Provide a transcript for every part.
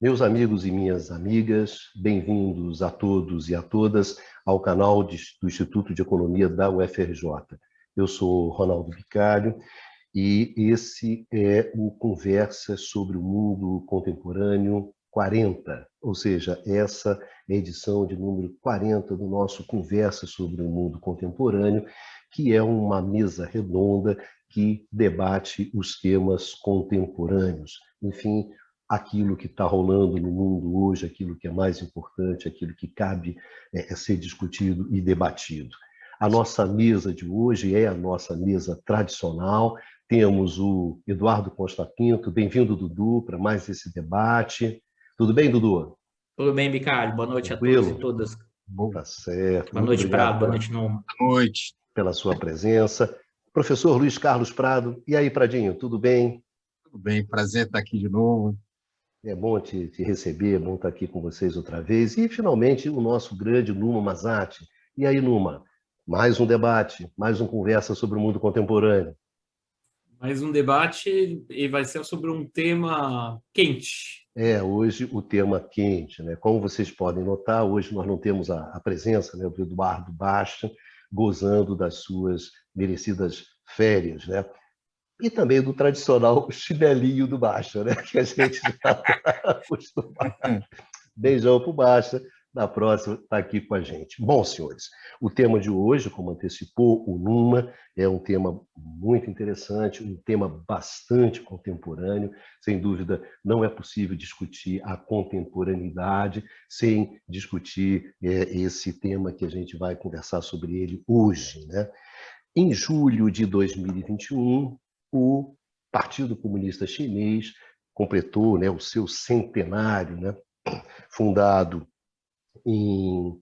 Meus amigos e minhas amigas, bem-vindos a todos e a todas ao canal do Instituto de Economia da UFRJ. Eu sou Ronaldo Vicário e esse é o Conversa sobre o Mundo Contemporâneo 40, ou seja, essa é a edição de número 40 do nosso Conversa sobre o Mundo Contemporâneo, que é uma mesa redonda que debate os temas contemporâneos. Enfim, aquilo que está rolando no mundo hoje, aquilo que é mais importante, aquilo que cabe ser discutido e debatido. A nossa mesa de hoje é a nossa mesa tradicional. Temos o Eduardo Costa Pinto. Bem-vindo, Dudu, para mais esse debate. Tudo bem, Dudu? Tudo bem, Bicalho? Boa noite a todos e Tranquilo? todas. Tá certo. Boa Muito noite, obrigado Prado. Boa noite, Numa. Boa noite. pela sua presença. Professor Luiz Carlos Prado. E aí, Pradinho, tudo bem? Tudo bem, prazer estar aqui de novo. É bom te receber, é bom estar aqui com vocês outra vez. E, finalmente, o nosso grande Numa Mazatti. E aí, Numa? Mais um debate, mais uma conversa sobre o mundo contemporâneo. Mais um debate e vai ser sobre um tema quente. Hoje o tema quente, né? Como vocês podem notar, hoje nós não temos a presença, né, do Eduardo Basta, gozando das suas merecidas férias, né? E também do tradicional chinelinho do Basta, né? Que a gente já está acostumado. Beijão para o Basta. Na próxima, está aqui com a gente. Bom, senhores, o tema de hoje, como antecipou o Numa, é um tema muito interessante, um tema bastante contemporâneo. Sem dúvida, não é possível discutir a contemporaneidade sem discutir esse tema que a gente vai conversar sobre ele hoje, né? Em julho de 2021, o Partido Comunista Chinês completou, né, o seu centenário, né, fundado em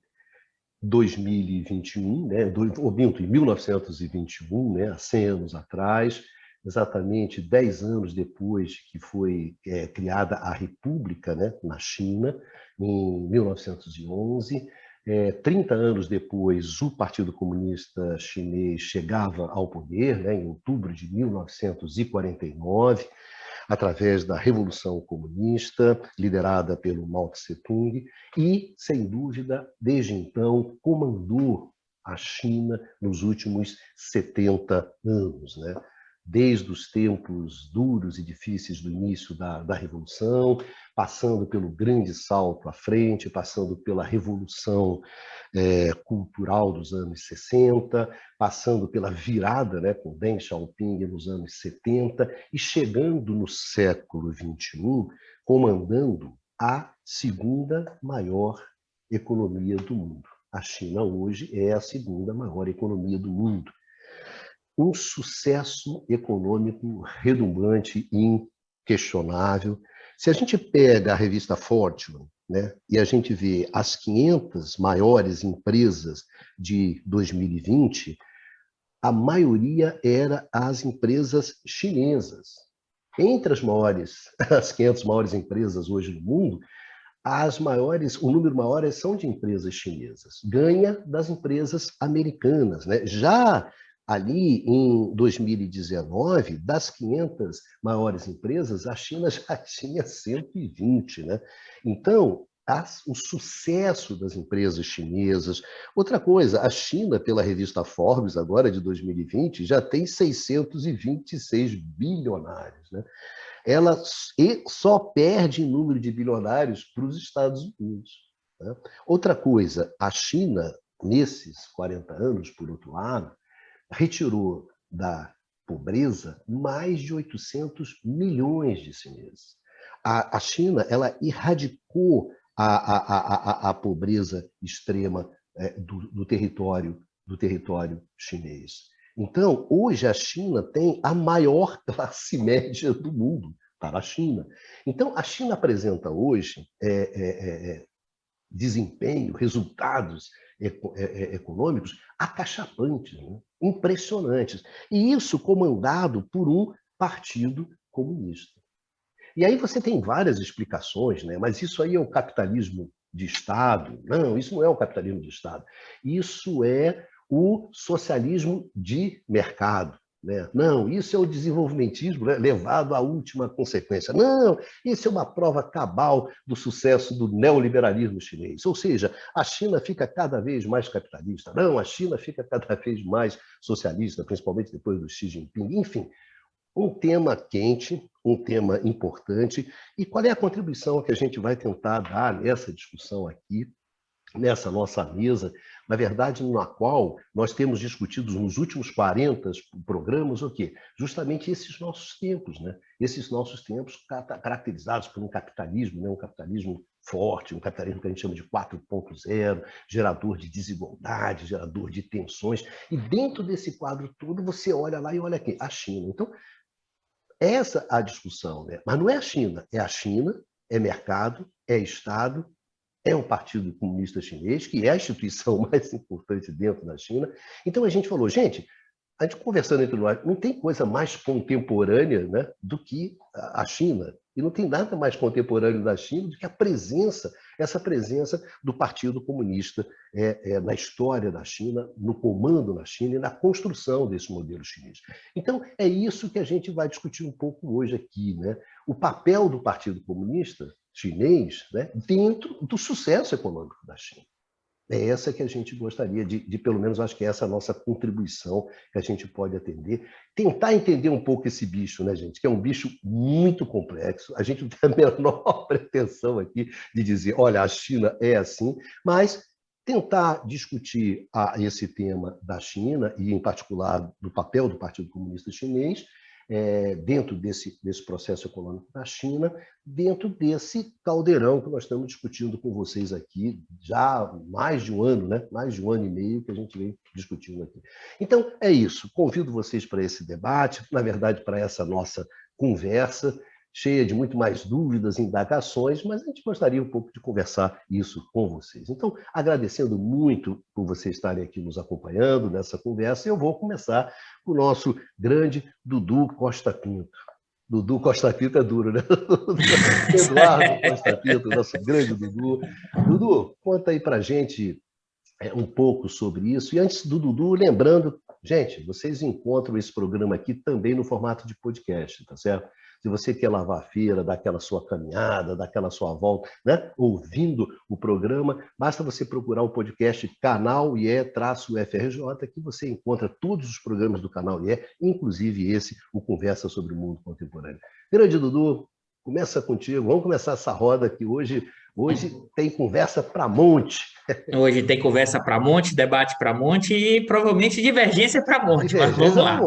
2021, né, em 1921, né, há 100 anos atrás, exatamente 10 anos depois que foi criada a República, né, na China, em 1911. 30 anos depois, o Partido Comunista Chinês chegava ao poder, né, em outubro de 1949, através da Revolução Comunista, liderada pelo Mao Tse-tung, e, sem dúvida, desde então, comandou a China nos últimos 70 anos, né? Desde os tempos duros e difíceis do início da Revolução, passando pelo grande salto à frente, passando pela Revolução cultural dos anos 60, passando pela virada, né, com Deng Xiaoping nos anos 70 e chegando no século XXI, comandando a segunda maior economia do mundo. A China hoje é a segunda maior economia do mundo. Um sucesso econômico retumbante e inquestionável. Se a gente pega a revista Fortune, né, e a gente vê as 500 maiores empresas de 2020, a maioria era as empresas chinesas. Entre as 500 maiores empresas hoje no mundo, o número maior são de empresas chinesas. Ganha das empresas americanas, né? Já ali em 2019, das 500 maiores empresas, a China já tinha 120, né? Então, o sucesso das empresas chinesas. Outra coisa, a China, pela revista Forbes, agora de 2020, já tem 626 bilionários, né? Ela só perde em número de bilionários para os Estados Unidos, né? Outra coisa, a China, nesses 40 anos, por outro lado, retirou da pobreza mais de 800 milhões de chineses. A China, ela erradicou a pobreza extrema do território chinês. Então, hoje a China tem a maior classe média do mundo, está na China. Então, a China apresenta hoje desempenho, resultados econômicos acachapantes, né? Impressionantes. E isso comandado por um partido comunista. E aí você tem várias explicações, né? Mas isso aí é o capitalismo de Estado. Não, isso não é o capitalismo de Estado. Isso é o socialismo de mercado. né? Não, isso é o desenvolvimentismo, né, levado à última consequência. Não, isso é uma prova cabal do sucesso do neoliberalismo chinês. Ou seja, a China fica cada vez mais capitalista. Não, a China fica cada vez mais socialista, principalmente depois do Xi Jinping. Enfim, um tema quente, um tema importante. E qual é a contribuição que a gente vai tentar dar nessa discussão aqui, nessa nossa mesa, na verdade, na qual nós temos discutido nos últimos 40 programas o quê? Justamente esses nossos tempos, né? Esses nossos tempos caracterizados por um capitalismo, né? Um capitalismo forte, um capitalismo que a gente chama de 4.0, gerador de desigualdade, gerador de tensões. E dentro desse quadro todo, você olha lá e olha aqui, a China. Então, essa é a discussão, né? Mas não é a China, é mercado, é Estado, é um partido comunista chinês, que é a instituição mais importante dentro da China. Então a gente falou, gente, a gente conversando entre nós, não tem coisa mais contemporânea, né, do que a China. E não tem nada mais contemporâneo da China do que essa presença do Partido Comunista na história da China, no comando na China e na construção desse modelo chinês. Então, é isso que a gente vai discutir um pouco hoje aqui, né? O papel do Partido Comunista chinês, né, dentro do sucesso econômico da China. É essa que a gente gostaria de pelo menos, acho que essa é a nossa contribuição que a gente pode atender. Tentar entender um pouco esse bicho, né, gente? Que é um bicho muito complexo. A gente não tem a menor pretensão aqui de dizer, olha, a China é assim, mas tentar discutir esse tema da China, e em particular do papel do Partido Comunista Chinês, dentro desse processo econômico da China, dentro desse caldeirão que nós estamos discutindo com vocês aqui já há mais de um ano, né? Mais de um ano e meio que a gente vem discutindo aqui. Então, é isso. Convido vocês para esse debate, na verdade, para essa nossa conversa, cheia de muito mais dúvidas e indagações, mas a gente gostaria um pouco de conversar isso com vocês. Então, agradecendo muito por vocês estarem aqui nos acompanhando nessa conversa, eu vou começar com o nosso grande Dudu Costa Pinto. Dudu Costa Pinto é duro, né? Eduardo Costa Pinto, nosso grande Dudu. Dudu, conta aí para a gente um pouco sobre isso. E antes do Dudu, lembrando, gente, vocês encontram esse programa aqui também no formato de podcast, tá certo? Se você quer lavar a feira, dar aquela sua caminhada, dar aquela sua volta, né? Ouvindo o programa, basta você procurar o podcast Canal IE-FRJ, que você encontra todos os programas do Canal IE, inclusive esse, o Conversa sobre o Mundo Contemporâneo. Grande Dudu, começa contigo. Vamos começar essa roda que hoje tem conversa para monte. Hoje tem conversa para monte, debate para monte e provavelmente divergência para monte, mas vamos lá.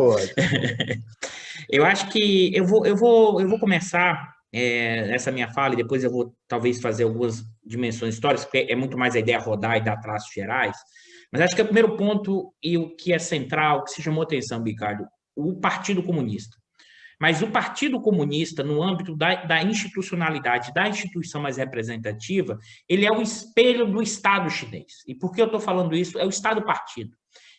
Eu acho que eu vou começar essa minha fala e depois eu vou talvez fazer algumas dimensões históricas, porque é muito mais a ideia rodar e dar traços gerais. Mas acho que o primeiro ponto e o que é central, o que se chamou atenção, Ricardo, o Partido Comunista. Mas o Partido Comunista, no âmbito da institucionalidade, da instituição mais representativa, ele é o espelho do Estado chinês. E por que eu estou falando isso? É o Estado-partido.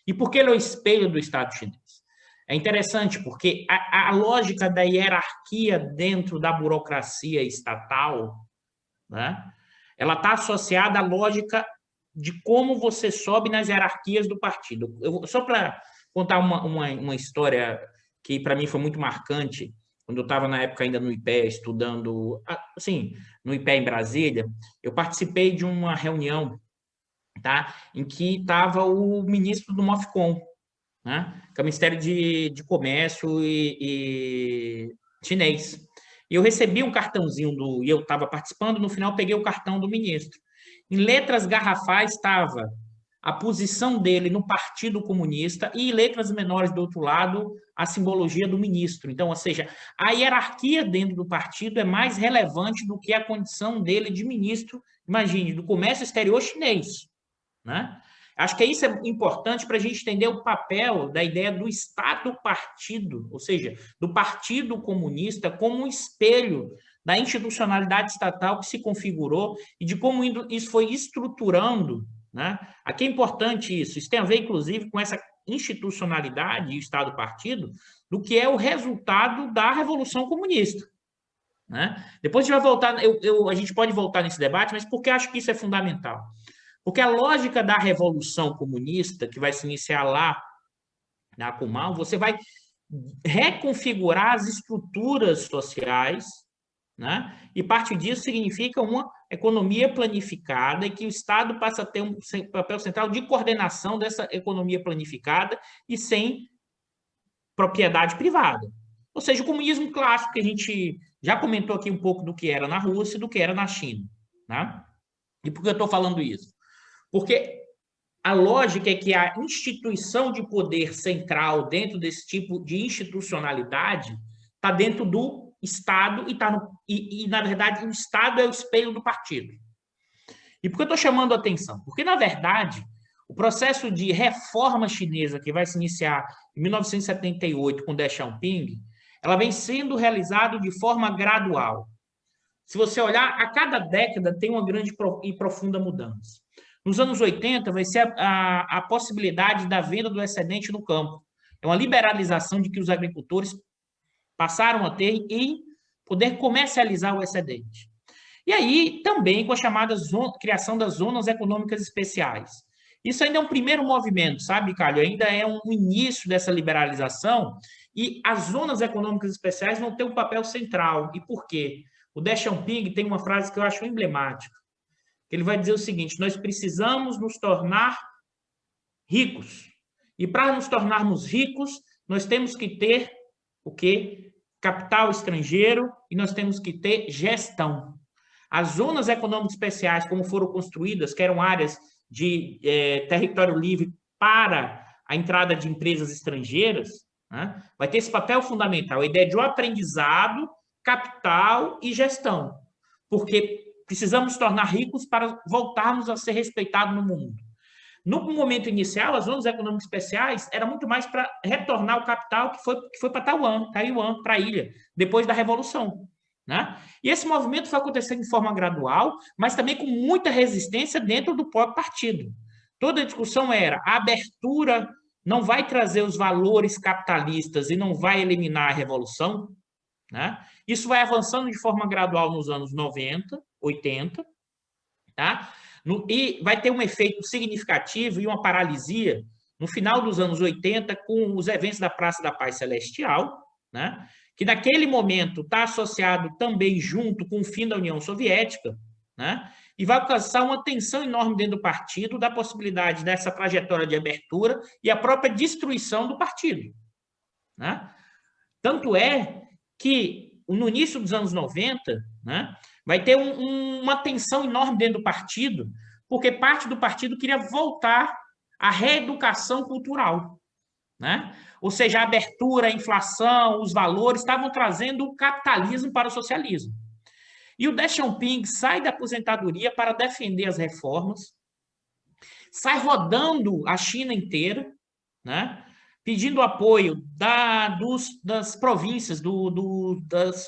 E por que ele é o espelho do Estado chinês? É interessante porque a lógica da hierarquia dentro da burocracia estatal, né, ela está associada à lógica de como você sobe nas hierarquias do partido. Só para contar uma história que para mim foi muito marcante, quando eu estava na época ainda no IPE, estudando, assim, no IPE em Brasília, eu participei de uma reunião, tá, em que estava o ministro do MOFCOM, né, que é o Ministério de Comércio e chinês. E eu recebi um cartãozinho e eu estava participando, no final peguei o cartão do ministro. Em letras garrafais estava a posição dele no Partido Comunista e em letras menores do outro lado a simbologia do ministro. Então, ou seja, a hierarquia dentro do partido é mais relevante do que a condição dele de ministro, imagine, do comércio exterior chinês, né? Acho que isso é importante para a gente entender o papel da ideia do Estado-partido, ou seja, do Partido Comunista como um espelho da institucionalidade estatal que se configurou e de como isso foi estruturando, né? Aqui é importante isso. Isso tem a ver, inclusive, com essa institucionalidade e Estado-partido do que é o resultado da Revolução Comunista, né? Depois a gente vai voltar, a gente pode voltar nesse debate, mas porque acho que isso é fundamental. Porque a lógica da Revolução Comunista, que vai se iniciar lá na Kumau, você vai reconfigurar as estruturas sociais, né? E parte disso significa uma economia planificada e que o Estado passa a ter um papel central de coordenação dessa economia planificada e sem propriedade privada. Ou seja, o comunismo clássico, que a gente já comentou aqui um pouco do que era na Rússia e do que era na China. Né? E por que eu estou falando isso? Porque a lógica é que a instituição de poder central dentro desse tipo de institucionalidade está dentro do Estado e, na verdade, o Estado é o espelho do partido. E por que eu estou chamando a atenção? Porque, na verdade, o processo de reforma chinesa que vai se iniciar em 1978 com Deng Xiaoping, ela vem sendo realizado de forma gradual. Se você olhar, a cada década tem uma grande e profunda mudança. Nos anos 80 vai ser a possibilidade da venda do excedente no campo. É uma liberalização de que os agricultores passaram a ter e poder comercializar o excedente. E aí, também com a chamada criação das zonas econômicas especiais. Isso ainda é um primeiro movimento, sabe, Calho? Ainda é um início dessa liberalização e as zonas econômicas especiais vão ter um papel central. E por quê? O Deng Xiaoping tem uma frase que eu acho emblemática. Ele vai dizer o seguinte: nós precisamos nos tornar ricos. E para nos tornarmos ricos, nós temos que ter o quê? Capital estrangeiro e nós temos que ter gestão. As zonas econômicas especiais, como foram construídas, que eram áreas de território livre para a entrada de empresas estrangeiras, né, vai ter esse papel fundamental, a ideia de um aprendizado, capital e gestão, porque precisamos tornar ricos para voltarmos a ser respeitados no mundo. No momento inicial, as zonas econômicas especiais eram muito mais para retornar o capital que foi para Taiwan, para a ilha, depois da Revolução. Né? E esse movimento foi acontecendo de forma gradual, mas também com muita resistência dentro do próprio partido. Toda a discussão era: a abertura não vai trazer os valores capitalistas e não vai eliminar a revolução. Né? Isso vai avançando de forma gradual nos anos 90, 80, tá? E vai ter um efeito significativo e uma paralisia no final dos anos 80 com os eventos da Praça da Paz Celestial, né? Que naquele momento está associado também junto com o fim da União Soviética, né? E vai alcançar uma tensão enorme dentro do partido da possibilidade dessa trajetória de abertura e a própria destruição do partido. Né? Tanto é que, no início dos anos 90, né, vai ter uma tensão enorme dentro do partido, porque parte do partido queria voltar à reeducação cultural. Né? Ou seja, a abertura, a inflação, os valores estavam trazendo o capitalismo para o socialismo. E o Deng Xiaoping sai da aposentadoria para defender as reformas, sai rodando a China inteira, né? Pedindo apoio das províncias,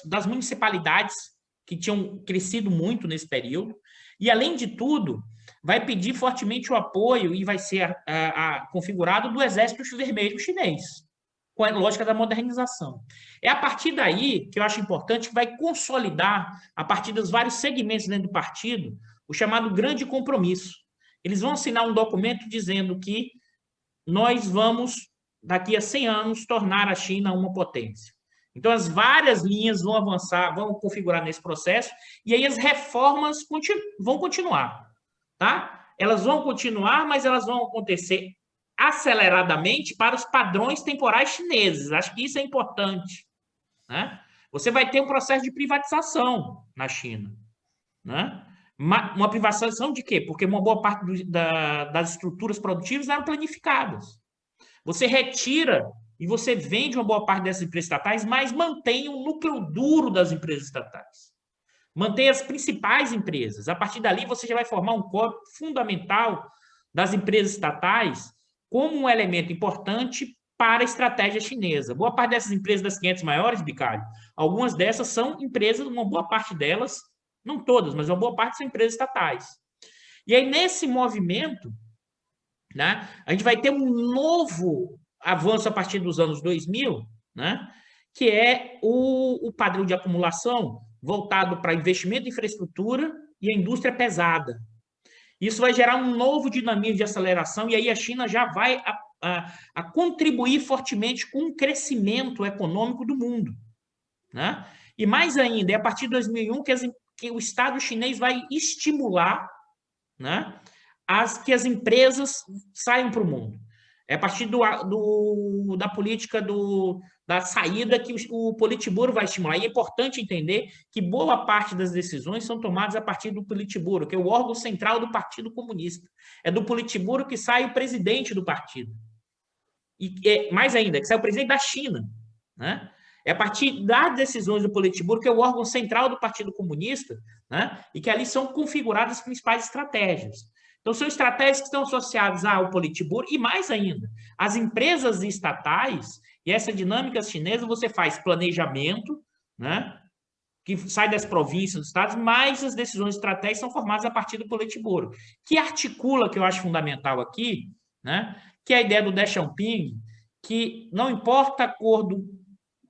das municipalidades que tinham crescido muito nesse período, e, além de tudo, vai pedir fortemente o apoio e vai ser configurado do Exército Vermelho Chinês, com a lógica da modernização. É a partir daí que eu acho importante que vai consolidar, a partir dos vários segmentos dentro do partido, o chamado Grande Compromisso. Eles vão assinar um documento dizendo que nós vamos, daqui a 100 anos, tornar a China uma potência. Então, as várias linhas vão avançar, vão configurar nesse processo, e aí as reformas vão continuar. Tá? Elas vão continuar, mas elas vão acontecer aceleradamente para os padrões temporais chineses. Acho que isso é importante. Né? Você vai ter um processo de privatização na China. Né? Uma privatização de quê? Porque uma boa parte das estruturas produtivas eram planificadas. Você retira e você vende uma boa parte dessas empresas estatais, mas mantém o núcleo duro das empresas estatais. Mantém as principais empresas. A partir dali, você já vai formar um corpo fundamental das empresas estatais como um elemento importante para a estratégia chinesa. Boa parte dessas empresas das 500 maiores, Bicalho, algumas dessas são empresas, uma boa parte delas, não todas, mas uma boa parte são empresas estatais. E aí, nesse movimento, né, a gente vai ter um novo avanço a partir dos anos 2000, né, que é o padrão de acumulação voltado para investimento em infraestrutura e a indústria pesada. Isso vai gerar um novo dinamismo de aceleração, e aí a China já vai a contribuir fortemente com o crescimento econômico do mundo, né? E mais ainda, é a partir de 2001 que o Estado chinês vai estimular, né, que as empresas saiam para o mundo. É a partir da política da saída que o Politburo vai estimular. E é importante entender que boa parte das decisões são tomadas a partir do Politburo, que é o órgão central do Partido Comunista. É do Politburo que sai o presidente do partido. E mais ainda, que sai o presidente da China, né? É a partir das decisões do Politburo, que é o órgão central do Partido Comunista, né? E que ali são configuradas as principais estratégias. Então, são estratégias que estão associadas ao Politburo e, mais ainda, as empresas estatais, e essa dinâmica chinesa, você faz planejamento, né, que sai das províncias, dos estados, mas as decisões estratégicas são formadas a partir do Politburo, que articula, que eu acho fundamental aqui, né, que é a ideia do Deng Xiaoping, que não importa a cor do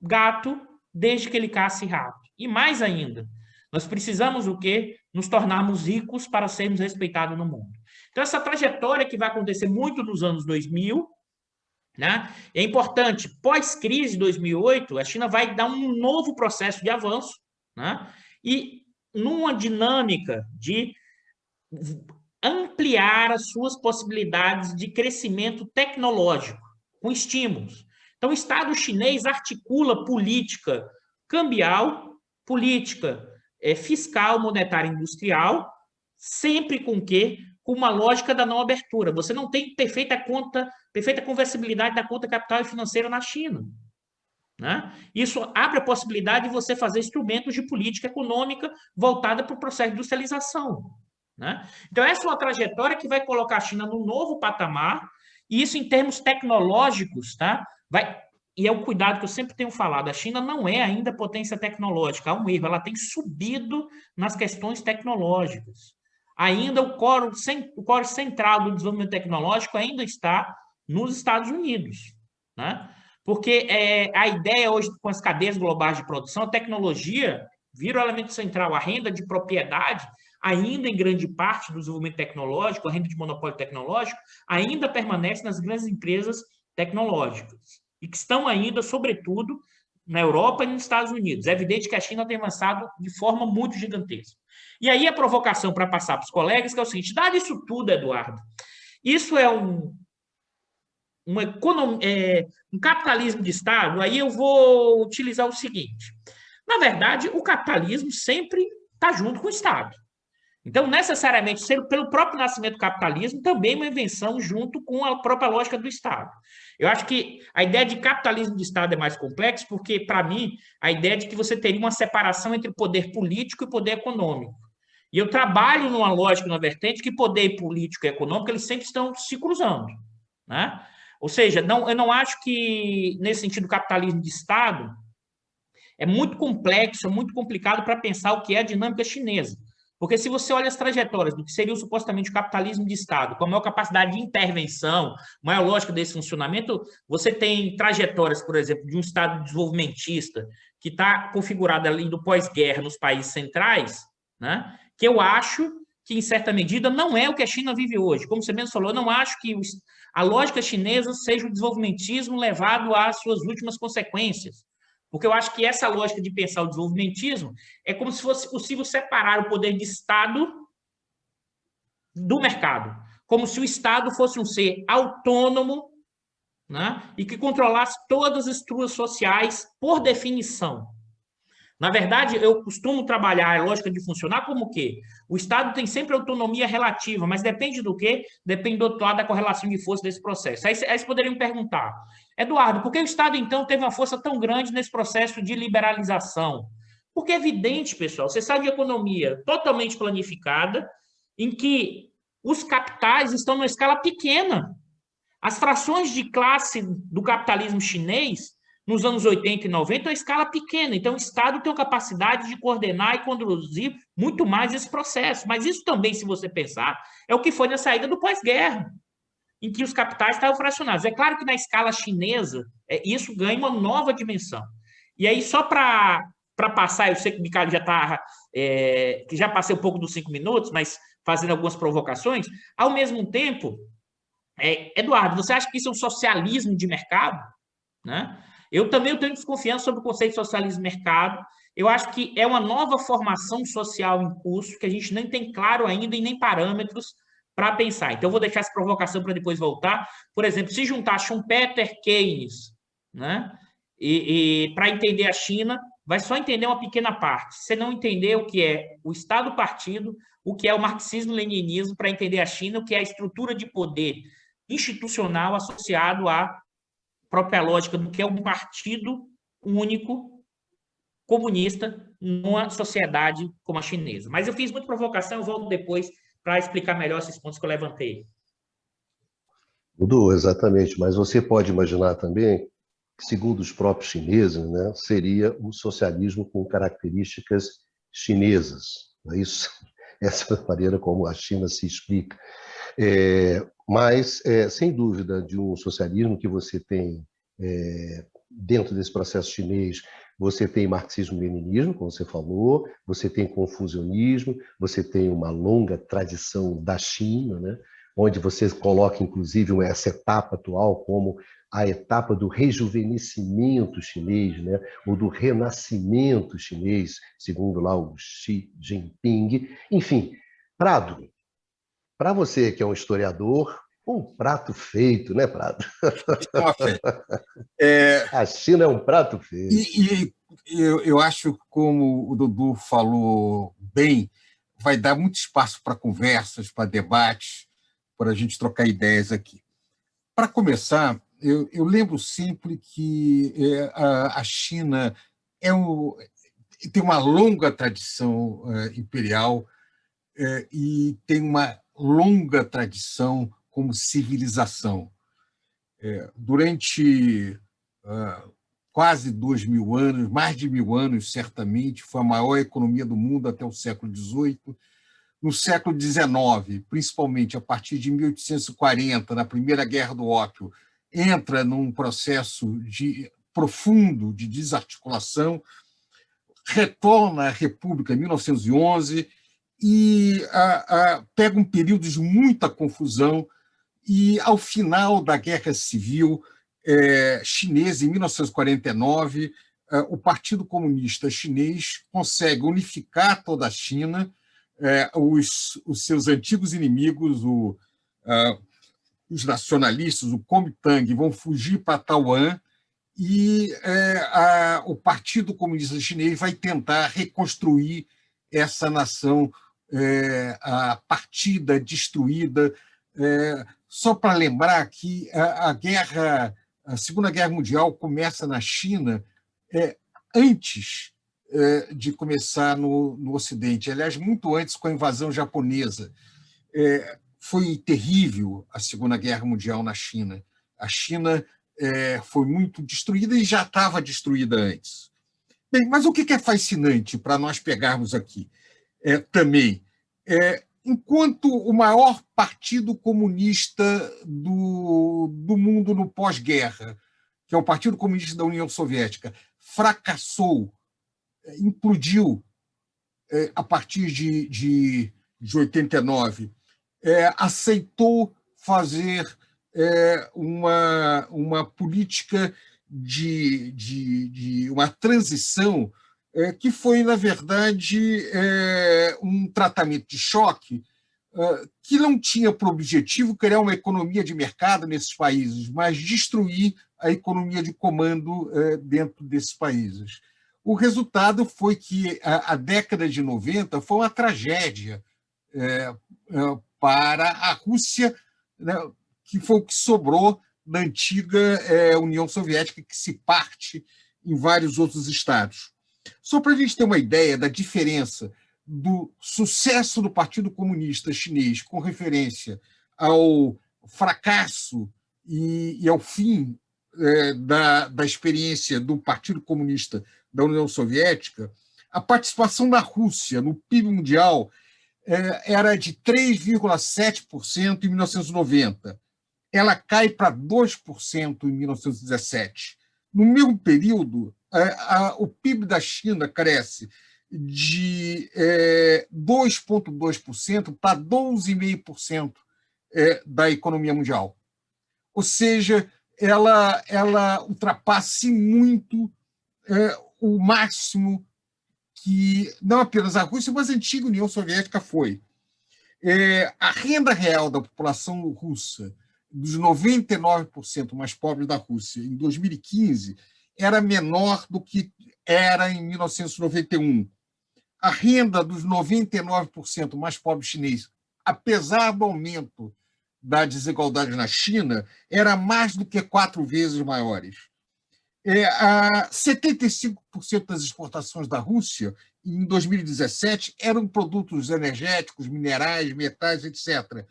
gato, desde que ele casse rato. E mais ainda, nós precisamos o quê? Nos tornarmos ricos para sermos respeitados no mundo. Então, essa trajetória que vai acontecer muito nos anos 2000, né? É importante, pós-crise de 2008, a China vai dar um novo processo de avanço, né? E numa dinâmica de ampliar as suas possibilidades de crescimento tecnológico, com estímulos. Então, o Estado chinês articula política cambial, política fiscal, monetária e industrial, sempre com quê? Com uma lógica da não abertura. Você não tem perfeita conversibilidade da conta capital e financeira na China, né? Isso abre a possibilidade de você fazer instrumentos de política econômica voltada para o processo de industrialização, né? Então, essa é uma trajetória que vai colocar a China num novo patamar, e isso em termos tecnológicos, tá? E é o cuidado que eu sempre tenho falado, a China não é ainda potência tecnológica, há um erro, ela tem subido nas questões tecnológicas. Ainda o core central do desenvolvimento tecnológico ainda está nos Estados Unidos, né? Porque a ideia hoje, com as cadeias globais de produção, a tecnologia vira o elemento central, a renda de propriedade, ainda em grande parte do desenvolvimento tecnológico, a renda de monopólio tecnológico, ainda permanece nas grandes empresas tecnológicas, e que estão ainda, sobretudo, na Europa e nos Estados Unidos. É evidente que a China tem avançado de forma muito gigantesca. E aí a provocação para passar para os colegas que é o seguinte, dado isso tudo, Eduardo, isso é um capitalismo de Estado, aí eu vou utilizar o seguinte, na verdade, o capitalismo sempre está junto com o Estado. Então, necessariamente, pelo próprio nascimento do capitalismo, também é uma invenção junto com a própria lógica do Estado. Eu acho que a ideia de capitalismo de Estado é mais complexa, porque, para mim, a ideia de que você teria uma separação entre poder político e poder econômico. E eu trabalho numa lógica, numa vertente, que poder político e econômico, eles sempre estão se cruzando, né? Ou seja, eu não acho que, nesse sentido, o capitalismo de Estado é muito complexo, é muito complicado para pensar o que é a dinâmica chinesa. Porque se você olha as trajetórias do que seria supostamente o capitalismo de Estado, com a maior capacidade de intervenção, maior lógica desse funcionamento, você tem trajetórias, por exemplo, de um Estado desenvolvimentista que está configurado ali do pós-guerra nos países centrais, né? Que eu acho que, em certa medida, não é o que a China vive hoje. Como você mesmo falou, eu não acho que a lógica chinesa seja o desenvolvimentismo levado às suas últimas consequências. Porque eu acho que essa lógica de pensar o desenvolvimentismo é como se fosse possível separar o poder de Estado do mercado. Como se o Estado fosse um ser autônomo, né, e que controlasse todas as estruturas sociais por definição. Na verdade, eu costumo trabalhar a lógica de funcionar como o quê? O Estado tem sempre autonomia relativa, mas depende do quê? Depende do outro lado da correlação de força desse processo. Aí vocês poderiam me perguntar, Eduardo, por que o Estado, então, teve uma força tão grande nesse processo de liberalização? Porque é evidente, pessoal, você sabe de economia totalmente planificada, em que os capitais estão numa escala pequena. As frações de classe do capitalismo chinês nos anos 80 e 90, é uma escala pequena. Então, o Estado tem a capacidade de coordenar e conduzir muito mais esse processo. Mas isso também, se você pensar, é o que foi na saída do pós-guerra, em que os capitais estavam fracionados. É claro que na escala chinesa, isso ganha uma nova dimensão. E aí, só para passar, eu sei que o Ricardo já está, que já passei um pouco dos 5 minutos, mas fazendo algumas provocações, ao mesmo tempo, Eduardo, você acha que isso é um socialismo de mercado? Né? Eu também tenho desconfiança sobre o conceito de socialismo de mercado. Eu acho que é uma nova formação social em curso que a gente nem tem claro ainda e nem parâmetros para pensar. Então, eu vou deixar essa provocação para depois voltar. Por exemplo, se juntar Schumpeter, Keynes, né? E para entender a China, vai só entender uma pequena parte. Se você não entender o que é o Estado-partido, o que é o marxismo-leninismo, para entender a China, o que é a estrutura de poder institucional associado à própria lógica do que é um partido único comunista numa sociedade como a chinesa. Mas eu fiz muita provocação, eu volto depois para explicar melhor esses pontos que eu levantei. Mudou, exatamente. Mas você pode imaginar também que, segundo os próprios chineses, né, seria um socialismo com características chinesas. Não é isso? Essa é a maneira como a China se explica. Mas, sem dúvida, de um socialismo que você tem dentro desse processo chinês, você tem marxismo-leninismo, como você falou, você tem confucionismo, você tem uma longa tradição da China, né? Onde você coloca, inclusive, essa etapa atual como a etapa do rejuvenescimento chinês, né? Ou do renascimento chinês, segundo lá o Xi Jinping. Enfim, Prado, para você que é um historiador, um prato feito, né, Prado? A China é um prato feito. E eu acho, como o Dudu falou bem, vai dar muito espaço para conversas, para debates, para a gente trocar ideias aqui. Para começar, eu lembro sempre que a China tem uma longa tradição imperial e tem uma longa tradição como civilização. Durante quase 2.000 anos, mais de 1.000 anos, certamente, foi a maior economia do mundo até o século XVIII. No século XIX, principalmente a partir de 1840, na Primeira Guerra do Ópio, entra num processo profundo de desarticulação, retorna à República em 1911 e pega um período de muita confusão e, ao final da Guerra Civil Chinesa, em 1949, o Partido Comunista Chinês consegue unificar toda a China, os seus antigos inimigos, os nacionalistas, o Kuomintang, vão fugir para Taiwan e o Partido Comunista Chinês vai tentar reconstruir essa nação partida, destruída. Só para lembrar que a Segunda Guerra Mundial começa na China antes de começar no Ocidente. Aliás, muito antes, com a invasão japonesa. Foi terrível a Segunda Guerra Mundial na China. A China foi muito destruída e já estava destruída antes. Bem, mas o que é fascinante para nós pegarmos aqui também? Enquanto o maior partido comunista do mundo no pós-guerra, que é o Partido Comunista da União Soviética, fracassou, implodiu a partir de 89, aceitou fazer uma política de uma transição que foi, na verdade, um tratamento de choque que não tinha por objetivo criar uma economia de mercado nesses países, mas destruir a economia de comando dentro desses países. O resultado foi que a década de 90 foi uma tragédia para a Rússia, né, que foi o que sobrou da antiga União Soviética, que se parte em vários outros estados. Só para a gente ter uma ideia da diferença do sucesso do Partido Comunista Chinês com referência ao fracasso e ao fim da experiência do Partido Comunista da União Soviética, a participação da Rússia no PIB mundial era de 3,7% em 1990. Ela cai para 2% em 1917. No mesmo período, o PIB da China cresce de 2,2% para 12,5% da economia mundial. ou seja, ela ultrapasse muito o máximo que não apenas a Rússia, mas a antiga União Soviética foi. A renda real da população russa, dos 99% mais pobres da Rússia, em 2015, era menor do que era em 1991. A renda dos 99% mais pobres chineses, apesar do aumento da desigualdade na China, era mais do que 4 vezes maiores. 75% das exportações da Rússia, em 2017, eram produtos energéticos, minerais, metais, etc.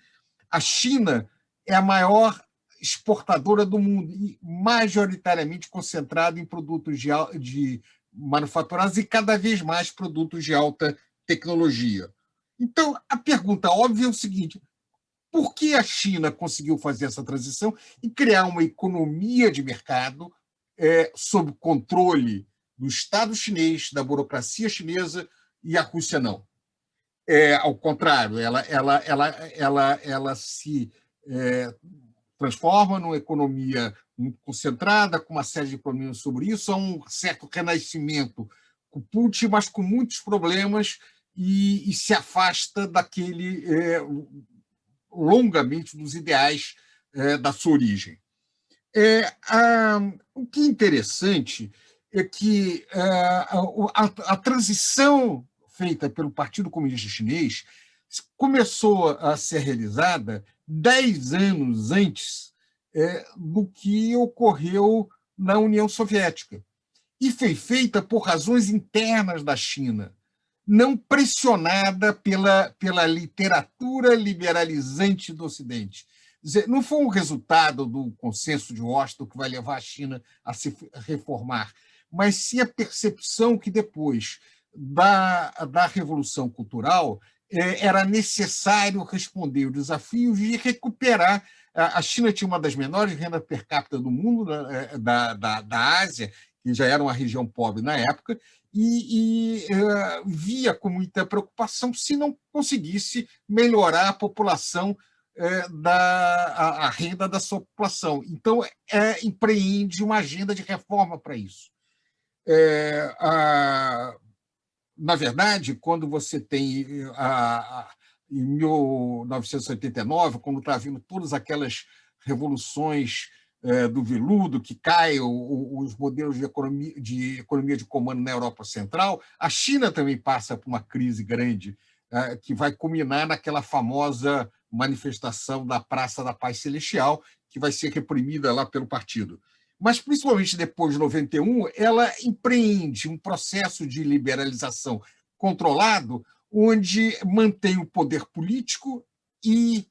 A China é a maior exportadora do mundo e majoritariamente concentrada em produtos de manufaturados e cada vez mais produtos de alta tecnologia. Então, a pergunta óbvia é o seguinte: por que a China conseguiu fazer essa transição e criar uma economia de mercado sob controle do Estado chinês, da burocracia chinesa, e a Rússia não? Ao contrário, ela se transforma numa economia muito concentrada, com uma série de problemas sobre isso, há um certo renascimento com Putin, mas com muitos problemas, e se afasta daquele longamente dos ideais da sua origem. O que é interessante é que a transição feita pelo Partido Comunista Chinês começou a ser realizada 10 anos antes do que ocorreu na União Soviética. E foi feita por razões internas da China, não pressionada pela literatura liberalizante do Ocidente. Não foi um resultado do consenso de Washington que vai levar a China a se reformar, mas sim a percepção que depois da Revolução Cultural era necessário responder o desafio de recuperar. A China tinha uma das menores rendas per capita do mundo, da Ásia, que já era uma região pobre na época, e via com muita preocupação se não conseguisse melhorar a população, a renda da sua população. Então, empreende uma agenda de reforma para isso. Na verdade, quando você tem, em 1989, quando está vindo todas aquelas revoluções do veludo, que caem os modelos de economia de comando na Europa Central, a China também passa por uma crise grande, que vai culminar naquela famosa manifestação da Praça da Paz Celestial, que vai ser reprimida lá pelo partido. Mas, principalmente depois de 91, ela empreende um processo de liberalização controlado, onde mantém o poder político e,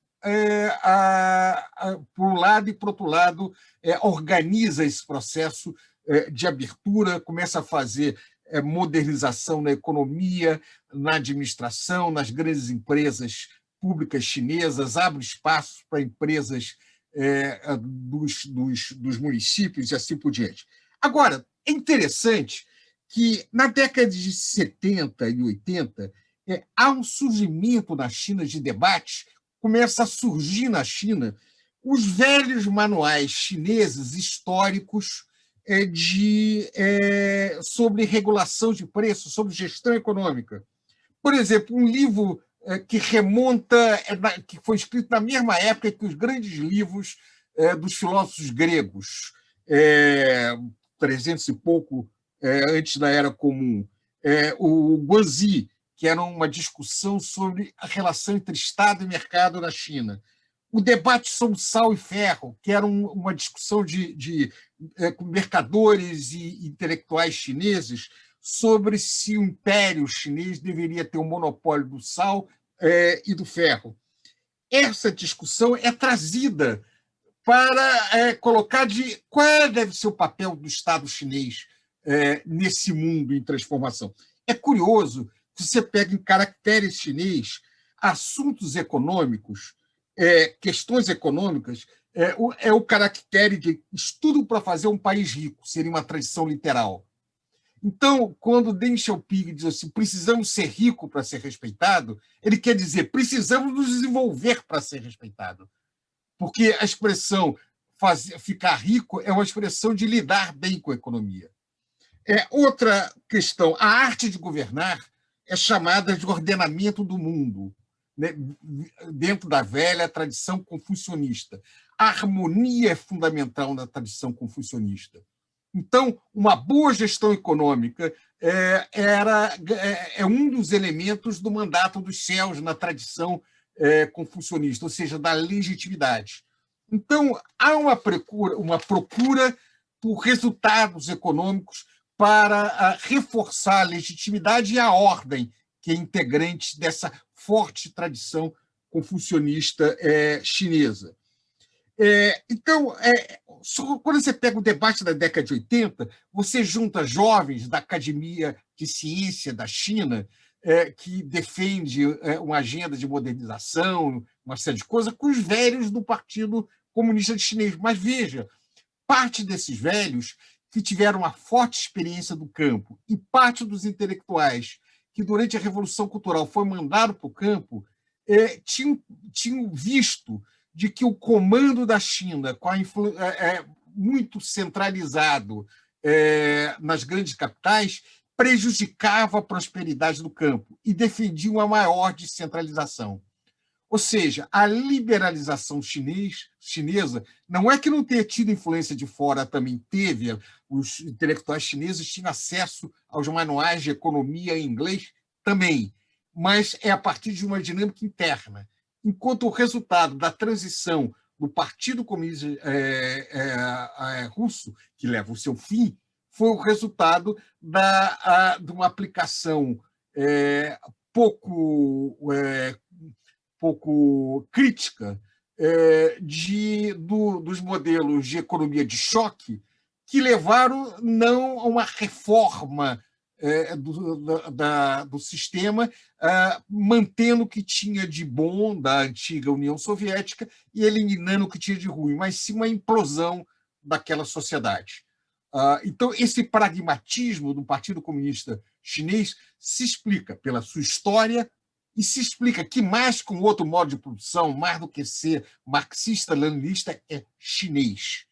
por um lado e por outro lado, organiza esse processo de abertura, começa a fazer modernização na economia, na administração, nas grandes empresas públicas chinesas, abre espaços para empresas dos municípios e assim por diante. Agora, é interessante que, na década de 70 e 80, há um surgimento na China de debates, começa a surgir na China os velhos manuais chineses históricos sobre regulação de preços, sobre gestão econômica. Por exemplo, um livro que remonta, que foi escrito na mesma época que os grandes livros dos filósofos gregos, 300 e pouco antes da Era Comum, o Guanzi, que era uma discussão sobre a relação entre Estado e mercado na China. O debate sobre sal e ferro, que era uma discussão com mercadores e intelectuais chineses sobre se o Império Chinês deveria ter o monopólio do sal e do ferro. Essa discussão é trazida para colocar qual deve ser o papel do Estado chinês nesse mundo em transformação. É curioso que você pega em caracteres chinês assuntos econômicos, questões econômicas, o caractere de estudo para fazer um país rico, seria uma tradição literal. Então, quando Deng Xiaoping diz assim, precisamos ser rico para ser respeitado, ele quer dizer, precisamos nos desenvolver para ser respeitado. Porque a expressão ficar rico é uma expressão de lidar bem com a economia. Outra questão, a arte de governar é chamada de ordenamento do mundo, né, dentro da velha tradição confucionista. A harmonia é fundamental na tradição confucionista. Então, uma boa gestão econômica é um dos elementos do mandato dos céus na tradição confucionista, ou seja, da legitimidade. Então, há uma procura por resultados econômicos para reforçar a legitimidade e a ordem, que é integrante dessa forte tradição confucionista chinesa. Então, quando você pega o debate da década de 80, você junta jovens da Academia de Ciência da China, que defende uma agenda de modernização, uma série de coisas, com os velhos do Partido Comunista Chinês. Mas, veja, parte desses velhos que tiveram uma forte experiência do campo e parte dos intelectuais que, durante a Revolução Cultural, foi mandado para o campo, tinham visto de que o comando da China, muito centralizado nas grandes capitais, prejudicava a prosperidade do campo e defendia uma maior descentralização. Ou seja, a liberalização chinesa não é que não tenha tido influência de fora, também teve. Os intelectuais chineses tinham acesso aos manuais de economia em inglês também, mas é a partir de uma dinâmica interna. Enquanto o resultado da transição do Partido Comunista Russo, que leva o seu fim, foi o resultado de uma aplicação pouco crítica dos modelos de economia de choque que levaram não a uma reforma do sistema, mantendo o que tinha de bom da antiga União Soviética e eliminando o que tinha de ruim, mas sim uma implosão daquela sociedade. Então, esse pragmatismo do Partido Comunista Chinês se explica pela sua história e se explica que, mais com outro modo de produção, mais do que ser marxista-leninista, é chinês.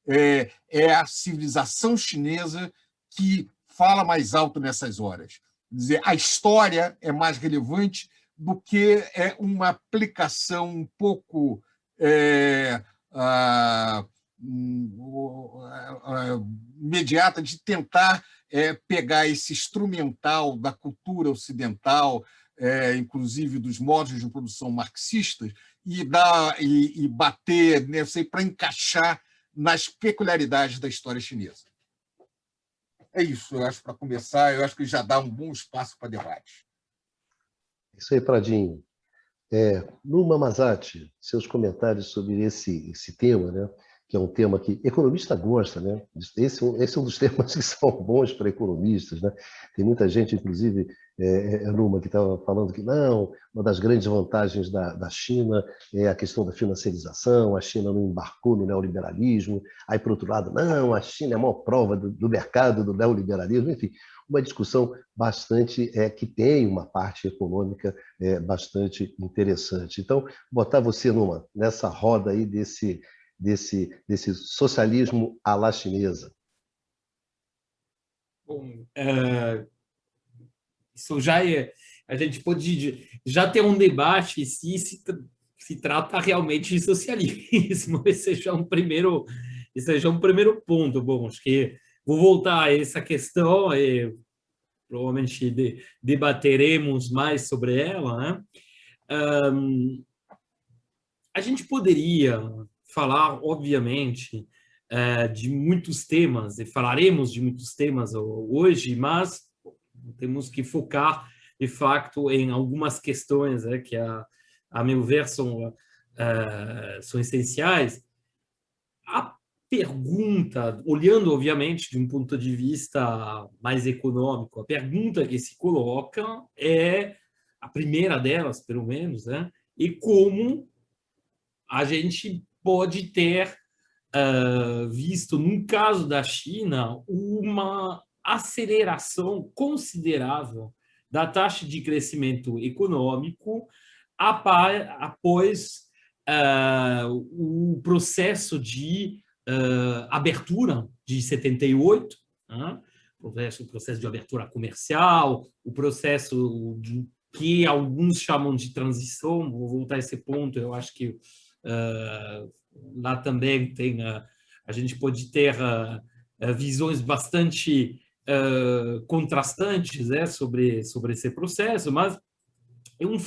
É a civilização chinesa que fala mais alto nessas horas. Quer dizer, a história é mais relevante do que uma aplicação um pouco imediata de tentar pegar esse instrumental da cultura ocidental, inclusive dos modos de produção marxistas, e bater, né, para encaixar nas peculiaridades da história chinesa. É isso, eu acho, para começar, eu acho que já dá um bom espaço para debate. Isso aí, Pradinho. Numa Mazatti, seus comentários sobre esse tema, né? Que é um tema que economista gosta, né? Esse é um dos temas que são bons para economistas, né? Tem muita gente, inclusive, Numa, que estava falando que não, uma das grandes vantagens da China é a questão da financiarização, a China não embarcou no neoliberalismo, aí, por outro lado, não, a China é a maior prova do mercado do neoliberalismo, enfim, uma discussão bastante, que tem uma parte econômica bastante interessante. Então, botar você nessa roda aí desse socialismo à la chinesa. Bom, isso já a gente pode já ter um debate se trata realmente de socialismo. Esse já é um primeiro ponto. Bom, acho que vou voltar a essa questão e provavelmente debateremos mais sobre ela, né? A gente poderia falar, obviamente, de muitos temas, e falaremos de muitos temas hoje, mas temos que focar, de fato, em algumas questões que, a meu ver, são essenciais. A pergunta, olhando, obviamente, de um ponto de vista mais econômico, a pergunta que se coloca é, a primeira delas, pelo menos, e como a gente pode ter visto, no caso da China, uma aceleração considerável da taxa de crescimento econômico após o processo de abertura de 78, né? O processo de abertura comercial, o processo que alguns chamam de transição, vou voltar a esse ponto, eu acho que lá também tem, a gente pode ter visões bastante contrastantes, né, sobre esse processo, mas tem um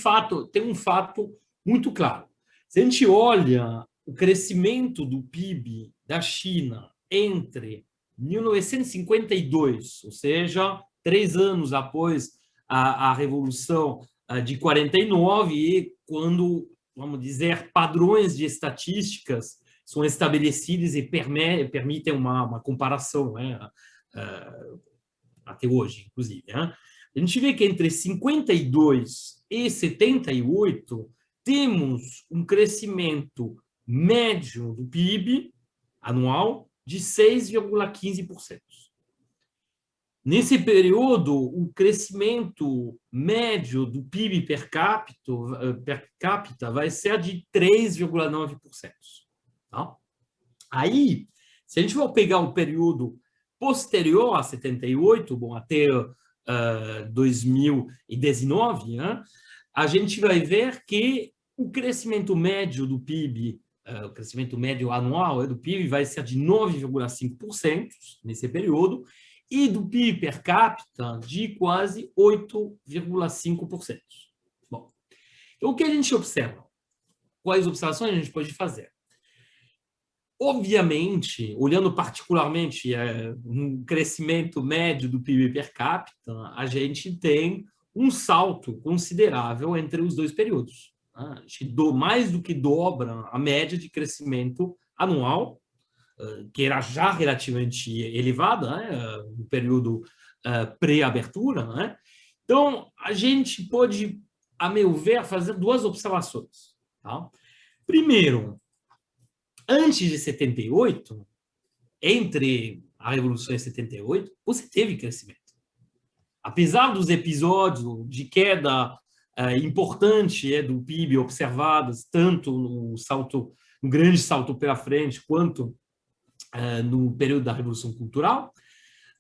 fato muito claro. Se a gente olha o crescimento do PIB da China entre 1952, ou seja, 3 anos após a Revolução de 49, e quando, vamos dizer, padrões de estatísticas são estabelecidos e permitem uma comparação, né, até hoje, inclusive. Né? A gente vê que entre 52 e 78 temos um crescimento médio do PIB anual de 6,15%. Nesse período, o crescimento médio do PIB per capita vai ser de 3,9%. Tá? Aí, se a gente for pegar o período posterior a 78, bom, até 2019, né, a gente vai ver que o crescimento médio do PIB, o crescimento médio anual do PIB vai ser de 9,5% nesse período, e do PIB per capita de quase 8,5%. Bom, então o que a gente observa? Quais observações a gente pode fazer? Obviamente, olhando particularmente um crescimento médio do PIB per capita, a gente tem um salto considerável entre os dois períodos. A gente mais do que dobra a média de crescimento anual, que era já relativamente elevada, né, no período pré-abertura. Né? Então, a gente pode, a meu ver, fazer duas observações. Tá? Primeiro, antes de 78, entre a Revolução e 78, você teve crescimento. Apesar dos episódios de queda importante do PIB observados, tanto no grande salto para frente, quanto no período da Revolução Cultural,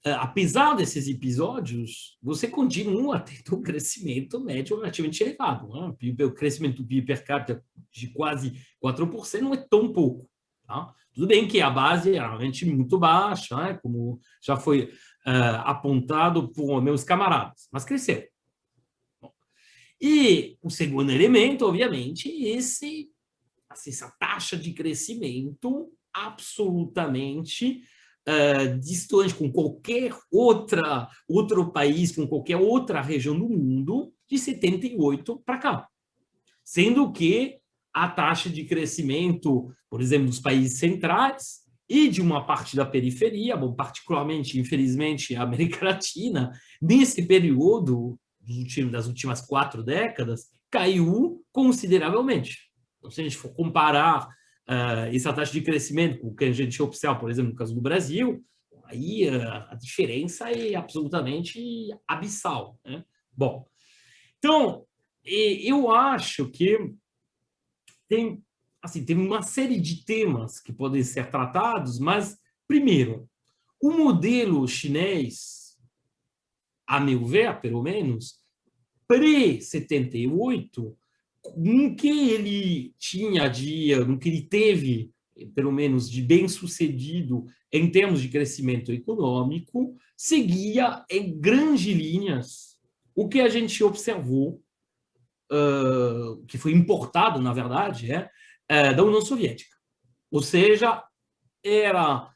apesar desses episódios, você continua tendo um crescimento médio relativamente elevado. Né? O crescimento do PIB per capita de quase 4% não é tão pouco. Tá? Tudo bem que a base é realmente muito baixa, né? Como já foi apontado por meus camaradas, mas cresceu. Bom, e o segundo elemento, obviamente, essa taxa de crescimento absolutamente distante com qualquer outro país, com qualquer outra região do mundo, de 78 para cá. Sendo que a taxa de crescimento, por exemplo, dos países centrais e de uma parte da periferia, bom, particularmente, infelizmente, a América Latina, nesse período das últimas 4 décadas, caiu consideravelmente. Então, se a gente for comparar essa taxa de crescimento com o que a gente observa, por exemplo, no caso do Brasil, aí a diferença é absolutamente abissal. Né? Bom, então, eu acho que tem uma série de temas que podem ser tratados, mas, primeiro, o modelo chinês, a meu ver, pelo menos, pré-78, no que ele no que ele teve, pelo menos, de bem-sucedido em termos de crescimento econômico, seguia em grandes linhas o que a gente observou, que foi importado, na verdade, da União Soviética. Ou seja, era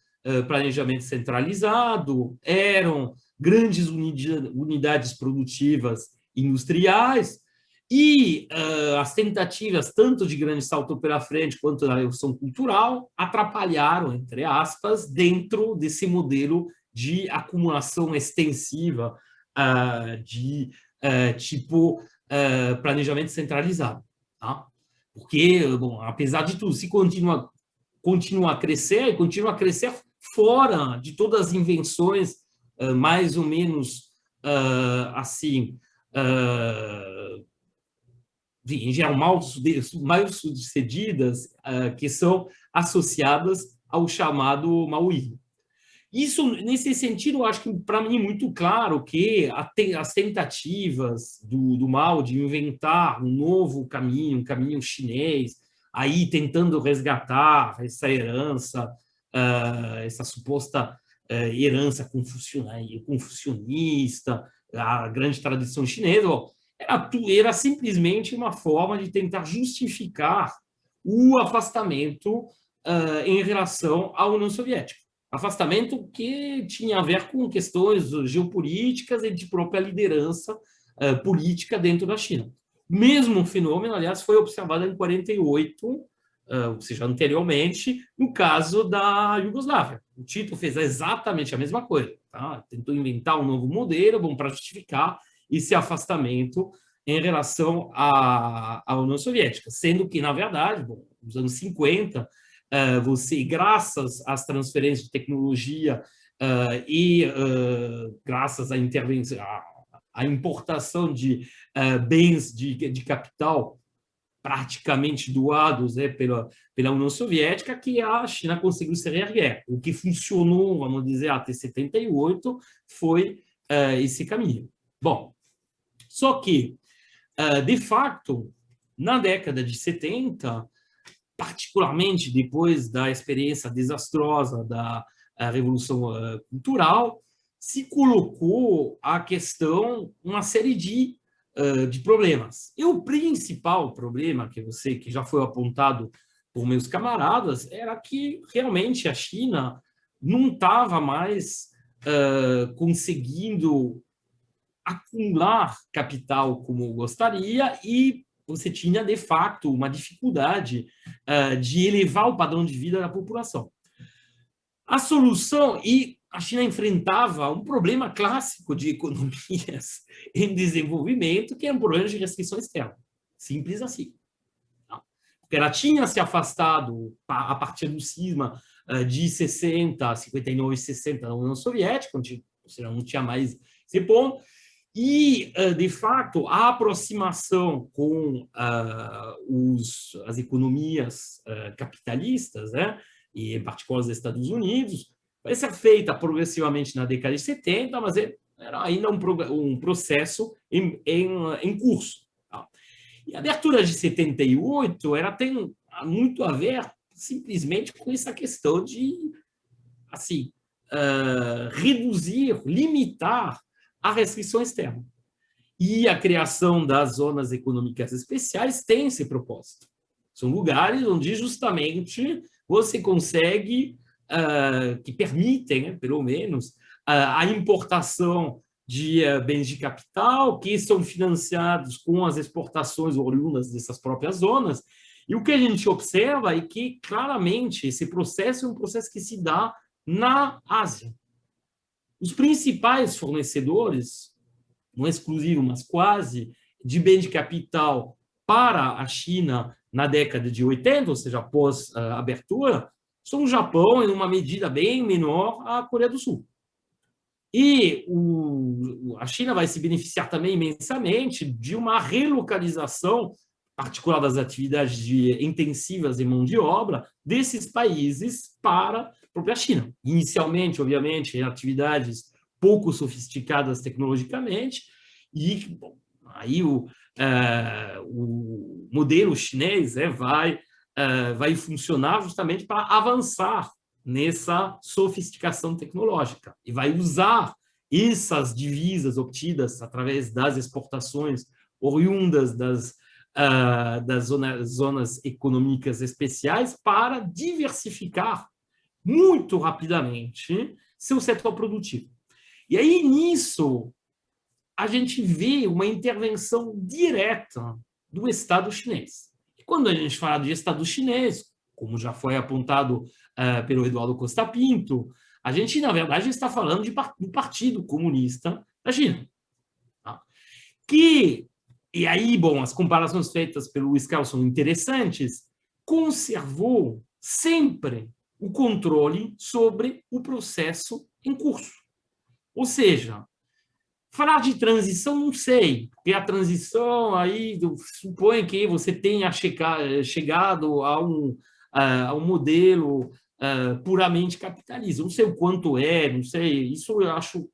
planejamento centralizado, eram grandes unidades produtivas industriais, e as tentativas, tanto de grande salto pela frente quanto da revolução cultural, atrapalharam, entre aspas, dentro desse modelo de acumulação extensiva de tipo planejamento centralizado. Tá? Porque, bom, apesar de tudo, se continua a crescer, e continua a crescer fora de todas as invenções mais ou menos assim, em geral, mal sucedidas, que são associadas ao chamado maoísmo. Isso, nesse sentido, eu acho que, para mim, é muito claro que as tentativas do Mao de inventar um novo caminho, um caminho chinês, aí tentando resgatar essa herança, essa suposta herança confucionista, a grande tradição chinesa, era simplesmente uma forma de tentar justificar o afastamento em relação à União Soviética. Afastamento que tinha a ver com questões geopolíticas e de própria liderança política dentro da China. O mesmo fenômeno, aliás, foi observado em 48, ou seja, anteriormente, no caso da Iugoslávia. O Tito fez exatamente a mesma coisa. Tá? Tentou inventar um novo modelo para justificar esse afastamento em relação à União Soviética, sendo que, na verdade, nos anos 50, você, graças às transferências de tecnologia e graças à intervenção, à importação de bens de capital praticamente doados pela União Soviética, que a China conseguiu se reerguer. O que funcionou, vamos dizer, até 78 foi esse caminho. Bom, só que, de fato, na década de 70, particularmente depois da experiência desastrosa da Revolução Cultural, se colocou a questão, uma série de problemas. E o principal problema que já foi apontado por meus camaradas era que realmente a China não estava mais conseguindo acumular capital como gostaria e você tinha, de fato, uma dificuldade de elevar o padrão de vida da população. A solução, e a China enfrentava um problema clássico de economias em desenvolvimento, que é um problema de restrição externa. Simples assim. Porque ela tinha se afastado, a partir do cisma de 60, 59 e 60 da União Soviética, onde você não tinha mais esse ponto, e, de fato, a aproximação com as economias capitalistas, né, e em particular os Estados Unidos, vai ser feita progressivamente na década de 70, mas era ainda um processo em curso. Tá? E a abertura de 78 tem muito a ver simplesmente com essa questão de assim, reduzir, limitar a restrição externa. E a criação das zonas econômicas especiais tem esse propósito. São lugares onde justamente você consegue, que permitem, né, pelo menos, a importação de bens de capital que são financiados com as exportações oriundas dessas próprias zonas. E o que a gente observa é que, claramente, esse processo é um processo que se dá na Ásia. Os principais fornecedores, não exclusivo, mas quase, de bem de capital para a China na década de 80, ou seja, após a abertura, são o Japão, em uma medida bem menor, a Coreia do Sul. E a China vai se beneficiar também imensamente de uma relocalização, particular das atividades intensivas em mão de obra, desses países para a própria China. Inicialmente, obviamente, em atividades pouco sofisticadas tecnologicamente, e bom, aí o modelo chinês vai funcionar justamente para avançar nessa sofisticação tecnológica e vai usar essas divisas obtidas através das exportações oriundas das zonas econômicas especiais para diversificar muito rapidamente seu setor produtivo. E aí, nisso, a gente vê uma intervenção direta do Estado chinês. E quando a gente fala de Estado chinês, como já foi apontado pelo Eduardo Costa Pinto, a gente, na verdade, está falando do Partido Comunista da China. Tá? E aí, bom, as comparações feitas pelo Luiz Carlos são interessantes, conservou sempre o controle sobre o processo em curso. Ou seja, falar de transição, não sei, porque a transição aí supõe que você tenha chegado a um modelo puramente capitalista. Não sei o quanto não sei, isso eu acho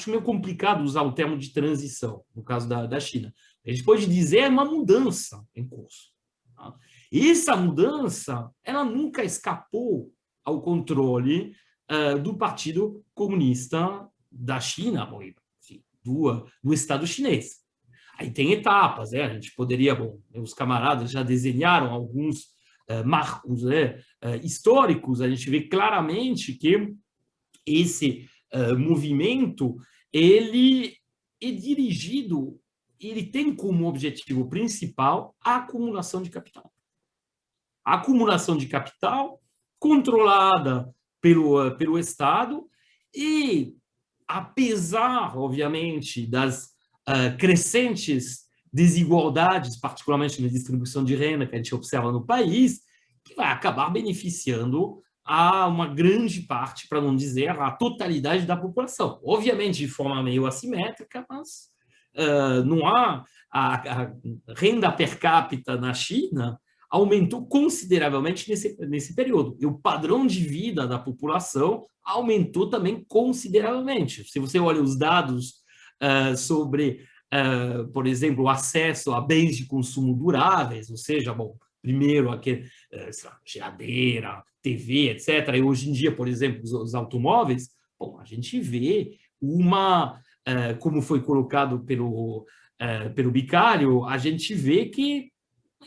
meio complicado usar o termo de transição, no caso da China. A gente pode dizer é uma mudança em curso. Tá? E essa mudança, ela nunca escapou ao controle do Partido Comunista da China, do Estado chinês. Aí tem etapas, a gente poderia, os camaradas já desenharam alguns marcos históricos, a gente vê claramente que esse movimento, ele é dirigido, ele tem como objetivo principal a acumulação de capital. A acumulação de capital controlada pelo Estado e, apesar, obviamente, das crescentes desigualdades, particularmente na distribuição de renda que a gente observa no país, que vai acabar beneficiando a uma grande parte, para não dizer a totalidade da população. Obviamente, de forma meio assimétrica, mas não há... A renda per capita na China aumentou consideravelmente nesse período. E o padrão de vida da população aumentou também consideravelmente. Se você olha os dados sobre, por exemplo, o acesso a bens de consumo duráveis, ou seja, primeiro aquele, geladeira, TV, etc. E hoje em dia, por exemplo, os automóveis, a gente vê como foi colocado pelo Bicário, a gente vê que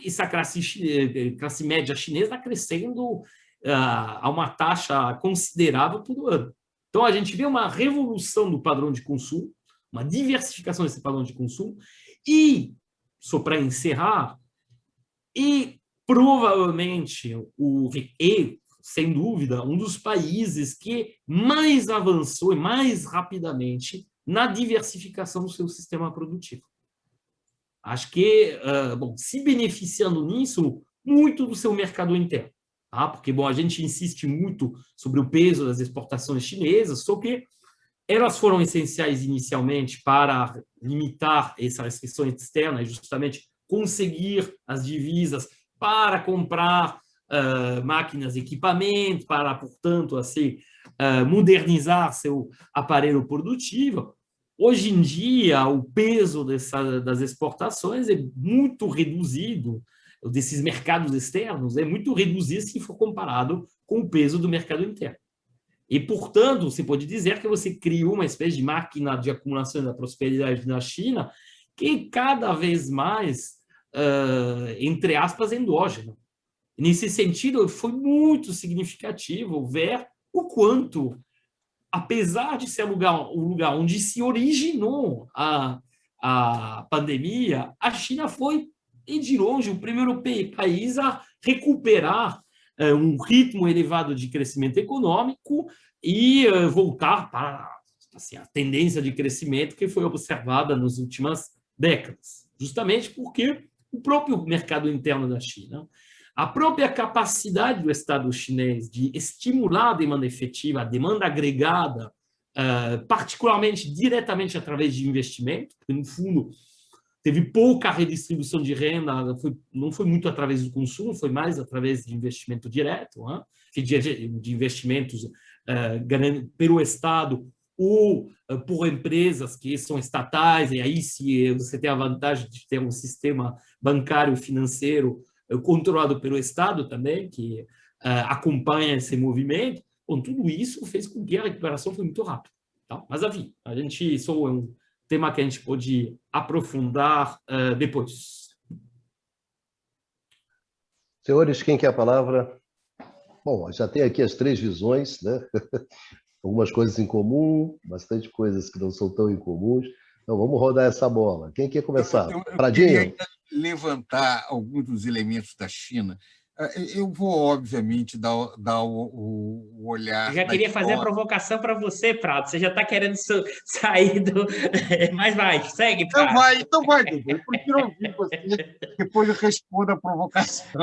essa classe média chinesa está crescendo a uma taxa considerável todo ano. Então, a gente vê uma revolução do padrão de consumo, uma diversificação desse padrão de consumo, e, só para encerrar, provavelmente, sem dúvida, um dos países que mais avançou e mais rapidamente na diversificação do seu sistema produtivo. Acho que, se beneficiando nisso, muito do seu mercado interno. Tá? Porque, a gente insiste muito sobre o peso das exportações chinesas, só que elas foram essenciais inicialmente para limitar essa restrição externa e justamente conseguir as divisas para comprar máquinas e equipamentos, para, portanto, assim, modernizar seu aparelho produtivo. Hoje em dia, o peso das exportações é muito reduzido, desses mercados externos, é muito reduzido se for comparado com o peso do mercado interno. E, portanto, você pode dizer que você criou uma espécie de máquina de acumulação da prosperidade na China que cada vez mais, entre aspas, endógena. Nesse sentido, foi muito significativo ver o quanto, apesar de ser o lugar onde se originou a pandemia, a China foi, e de longe, o primeiro país a recuperar um ritmo elevado de crescimento econômico e voltar para a tendência de crescimento que foi observada nas últimas décadas, justamente porque o próprio mercado interno da China, a própria capacidade do Estado chinês de estimular a demanda efetiva, a demanda agregada, particularmente diretamente através de investimento, porque, no fundo, teve pouca redistribuição de renda, não foi muito através do consumo, foi mais através de investimento direto, de investimentos pelo Estado ou por empresas que são estatais, e aí se você tem a vantagem de ter um sistema bancário financeiro controlado pelo Estado também, que acompanha esse movimento. Tudo isso fez com que a recuperação foi muito rápida. Tá? Mas, enfim, isso é um tema que a gente pode aprofundar depois. Senhores, quem quer a palavra? Bom, já tem aqui as três visões, né? Algumas coisas em comum, bastante coisas que não são tão incomuns. Então, vamos rodar essa bola. Quem quer começar? Pradinho? Levantar alguns dos elementos da China. Eu vou, obviamente, dar o olhar... Eu já queria fazer a provocação para você, Prado. Você já está querendo sair do... Mas vai, segue, Prado. Então vai, Dudu. Eu prefiro ouvir você, depois eu respondo a provocação.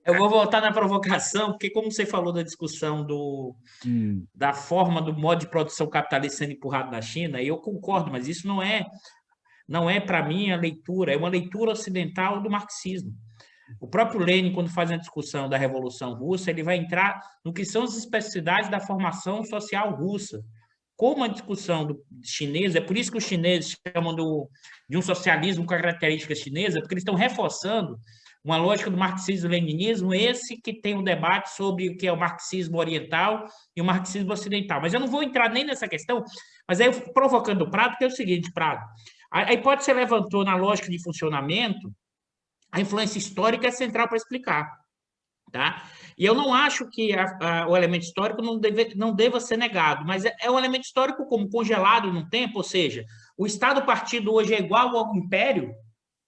Eu vou voltar na provocação, porque como você falou da discussão da forma do modo de produção capitalista sendo empurrado na China, e eu concordo, mas isso não é para mim a leitura, é uma leitura ocidental do marxismo. O próprio Lenin, quando faz a discussão da Revolução Russa, ele vai entrar no que são as especificidades da formação social russa. Como a discussão chinesa, é por isso que os chineses chamam de um socialismo com características chinesas, porque eles estão reforçando uma lógica do marxismo-leninismo, esse que tem um debate sobre o que é o marxismo oriental e o marxismo ocidental. Mas eu não vou entrar nem nessa questão, mas aí provocando o Prado, que é o seguinte, Prado, a hipótese você levantou na lógica de funcionamento, a influência histórica é central para explicar. Tá? E eu não acho que o elemento histórico não deva ser negado, mas é um elemento histórico como congelado no tempo, ou seja, o Estado-partido hoje é igual ao Império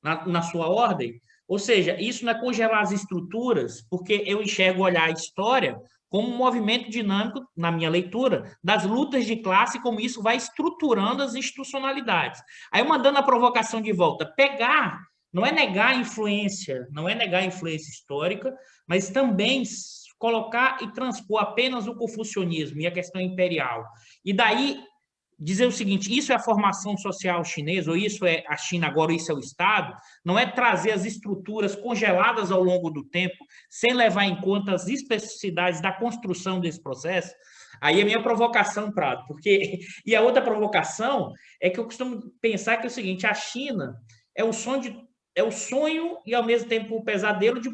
na sua ordem, ou seja, isso não é congelar as estruturas, porque eu enxergo olhar a história como um movimento dinâmico, na minha leitura, das lutas de classe, como isso vai estruturando as institucionalidades. Aí, mandando a provocação de volta, pegar, não é negar a influência, não é negar a influência histórica, mas também colocar e transpor apenas o confucionismo e a questão imperial. E daí dizer o seguinte, isso é a formação social chinesa, ou isso é a China agora, ou isso é o Estado, não é trazer as estruturas congeladas ao longo do tempo, sem levar em conta as especificidades da construção desse processo. Aí é a minha provocação, Prado, porque... E a outra provocação é que eu costumo pensar que é o seguinte, a China é o sonho e, ao mesmo tempo, o pesadelo de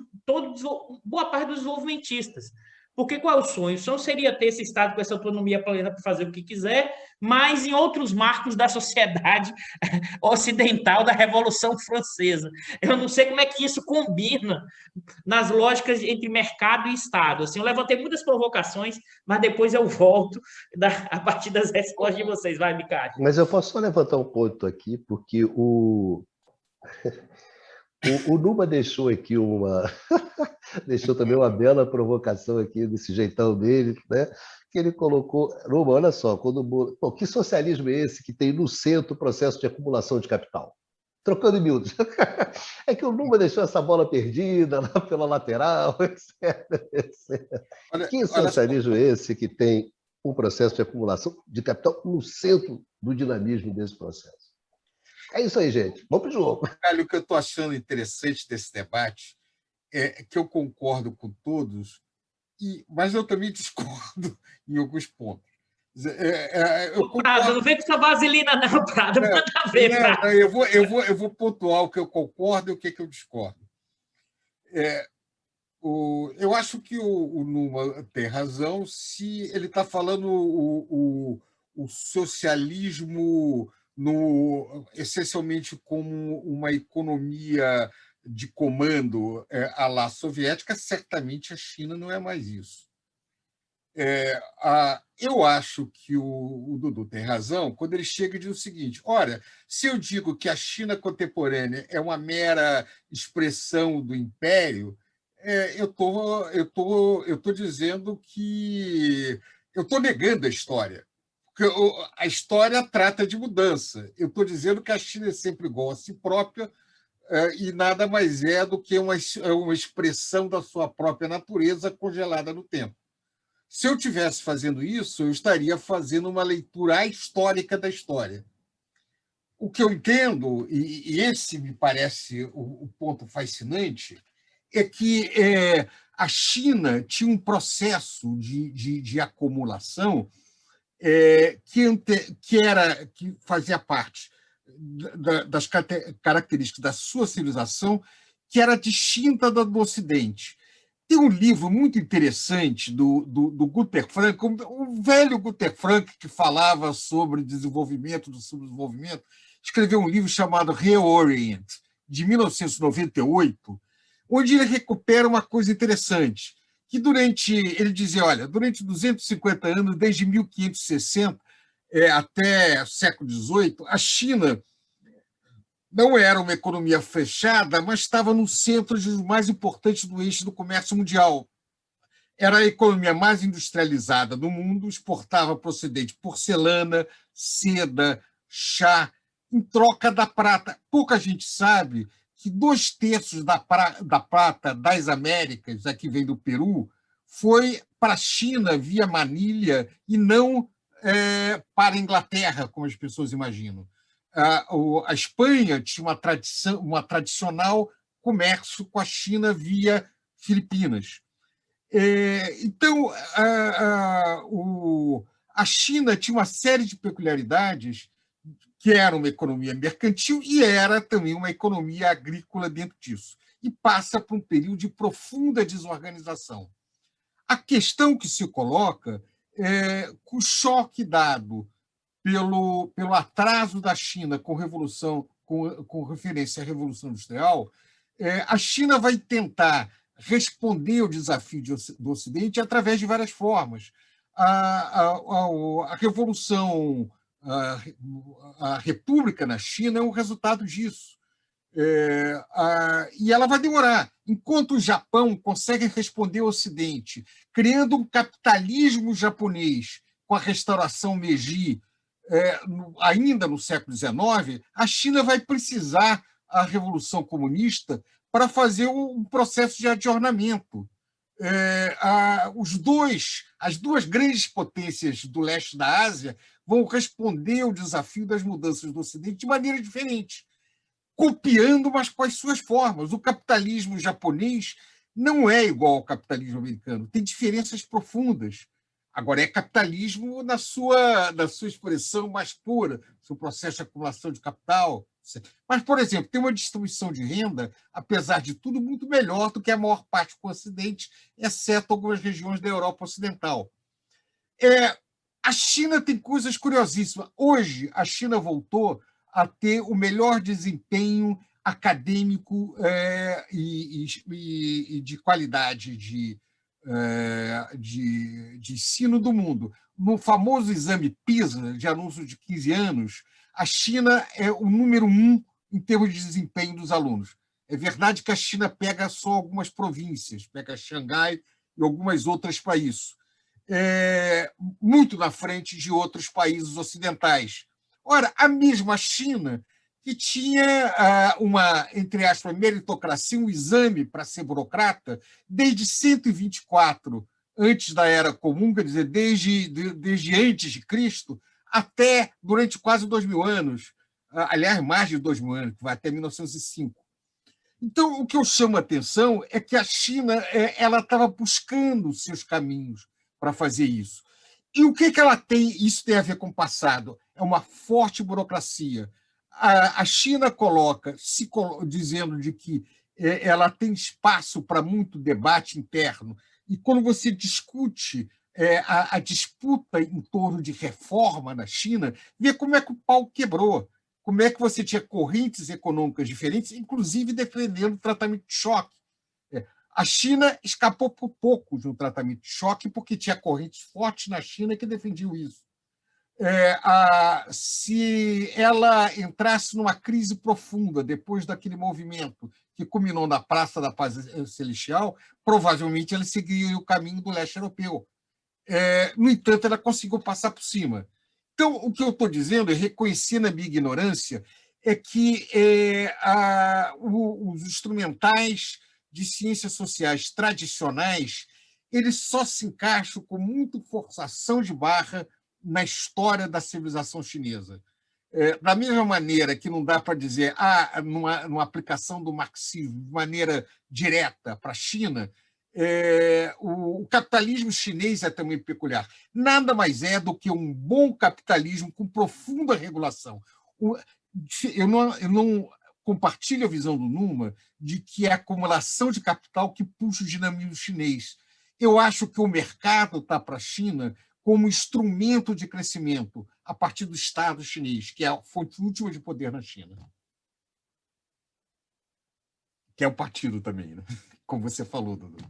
boa parte dos desenvolvimentistas. Porque qual é o sonho? O sonho seria ter esse Estado com essa autonomia plena para fazer o que quiser, mas em outros marcos da sociedade ocidental da Revolução Francesa. Eu não sei como é que isso combina nas lógicas entre mercado e Estado. Assim, eu levantei muitas provocações, mas depois eu volto a partir das respostas de vocês. Vai, Micali. Mas eu posso só levantar um ponto aqui, porque o Numa deixou aqui deixou também uma bela provocação aqui desse jeitão dele, né? Que ele colocou, Numa, olha só, pô, que socialismo é esse que tem no centro o processo de acumulação de capital? Trocando em miúdos. É que o Numa deixou essa bola perdida lá pela lateral, etc, etc. Que socialismo é esse que tem um processo de acumulação de capital no centro do dinamismo desse processo? É isso aí, gente. Vamos para o jogo. O que eu estou achando interessante desse debate é que eu concordo com todos, mas eu também discordo em alguns pontos. Prado, não vem com essa vaselina, não, Prado. Manda ver, Prado. Eu vou pontuar o que eu concordo e o que eu discordo. Eu acho que o Numa tem razão se ele está falando o socialismo essencialmente como uma economia de comando à la soviética. Certamente a China não é mais isso. Eu acho que o Dudu tem razão quando ele chega e diz o seguinte: olha, se eu digo que a China contemporânea é uma mera expressão do império, eu tô dizendo que eu estou negando a história. Porque a história trata de mudança. Eu estou dizendo que a China é sempre igual a si própria e nada mais é do que uma expressão da sua própria natureza congelada no tempo. Se eu estivesse fazendo isso, eu estaria fazendo uma leitura histórica da história. O que eu entendo, e esse me parece o ponto fascinante, é que a China tinha um processo de acumulação que fazia parte das características da sua civilização, que era distinta da do Ocidente. Tem um livro muito interessante do Guter Frank, o velho Guter Frank, que falava sobre desenvolvimento, do subdesenvolvimento, escreveu um livro chamado Reorient, de 1998, onde ele recupera uma coisa interessante, que ele dizia, olha, durante 250 anos, desde 1560 até o século XVIII, a China não era uma economia fechada, mas estava no centro dos mais importantes do eixo do comércio mundial. Era a economia mais industrializada do mundo, exportava para o Ocidente porcelana, seda, chá, em troca da prata. Pouca gente sabe que 2/3 da prata das Américas, aqui vem do Peru, foi para a China via Manilha e não para a Inglaterra, como as pessoas imaginam. A Espanha tinha uma tradicional comércio com a China via Filipinas. Então, a China tinha uma série de peculiaridades, que era uma economia mercantil e era também uma economia agrícola dentro disso, e passa por um período de profunda desorganização. A questão que se coloca é que o choque dado pelo atraso da China com referência à Revolução Industrial, a China vai tentar responder ao desafio do Ocidente através de várias formas. A Revolução, a República na China é um resultado disso. E ela vai demorar. Enquanto o Japão consegue responder ao Ocidente, criando um capitalismo japonês com a restauração Meiji, ainda no século XIX, a China vai precisar a Revolução Comunista para fazer um processo de adornamento. As duas grandes potências do leste da Ásia vão responder ao desafio das mudanças do Ocidente de maneira diferente, copiando, mas com as suas formas. O capitalismo japonês não é igual ao capitalismo americano, tem diferenças profundas. Agora, é capitalismo na sua expressão mais pura, seu processo de acumulação de capital. Mas, por exemplo, tem uma distribuição de renda, apesar de tudo, muito melhor do que a maior parte do Ocidente, exceto algumas regiões da Europa Ocidental. A China tem coisas curiosíssimas. Hoje, a China voltou a ter o melhor desempenho acadêmico e de qualidade de ensino do mundo. No famoso exame PISA, de anúncio de 15 anos, a China é o número 1 em termos de desempenho dos alunos. É verdade que a China pega só algumas províncias, pega Xangai e algumas outras para isso. Muito na frente de outros países ocidentais. Ora, a mesma China, que tinha uma, entre aspas, meritocracia, um exame para ser burocrata, desde 124 antes da Era Comum, quer dizer, desde antes de Cristo, até durante quase 2.000 anos, aliás, mais de 2.000 anos, que vai até 1905. Então, o que eu chamo a atenção é que a China ela estava buscando seus caminhos para fazer isso. E o que ela tem? Isso tem a ver com o passado. É uma forte burocracia. A China dizendo de que ela tem espaço para muito debate interno. E quando você discute a disputa em torno de reforma na China, vê como é que o pau quebrou, como é que você tinha correntes econômicas diferentes, inclusive defendendo o tratamento de choque. A China escapou por pouco de um tratamento de choque, porque tinha correntes fortes na China que defendiam isso. Se ela entrasse numa crise profunda depois daquele movimento que culminou na Praça da Paz Celestial, provavelmente ela seguiria o caminho do leste europeu. No entanto, ela conseguiu passar por cima. Então, o que eu estou dizendo, reconhecendo a minha ignorância, é que os instrumentais de ciências sociais tradicionais, eles só se encaixam com muita forçação de barra na história da civilização chinesa. Da mesma maneira que não dá para dizer, numa aplicação do marxismo de maneira direta para a China, o capitalismo chinês é também peculiar. Nada mais é do que um bom capitalismo com profunda regulação. Eu não compartilho a visão do Numa de que é a acumulação de capital que puxa o dinamismo chinês. Eu acho que o mercado está para a China como instrumento de crescimento a partir do Estado chinês, que é a fonte última de poder na China. Que é o partido também, né? Como você falou, Dudu.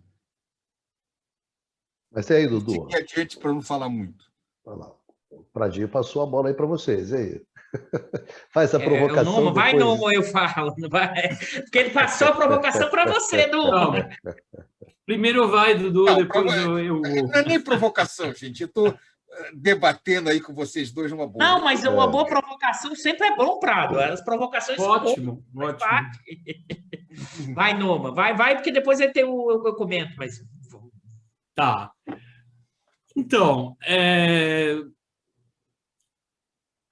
Mas e aí, Dudu? E adiante para não falar muito. Olha lá. O Pradinho passou a bola aí para vocês. E aí? Faz a provocação. Numa, vai, depois... Numa, eu falo. Vai. Porque ele passou a provocação para você, Numa. Primeiro vai, Dudu, não, depois eu... Não é nem provocação, gente. Eu estou debatendo aí com vocês dois numa boa. Não, mas uma boa provocação sempre é bom, Prado. As provocações ótimo, são boas. Ótimo. Vai, Noma. Vai, porque depois eu comento. Mas... Tá. Então,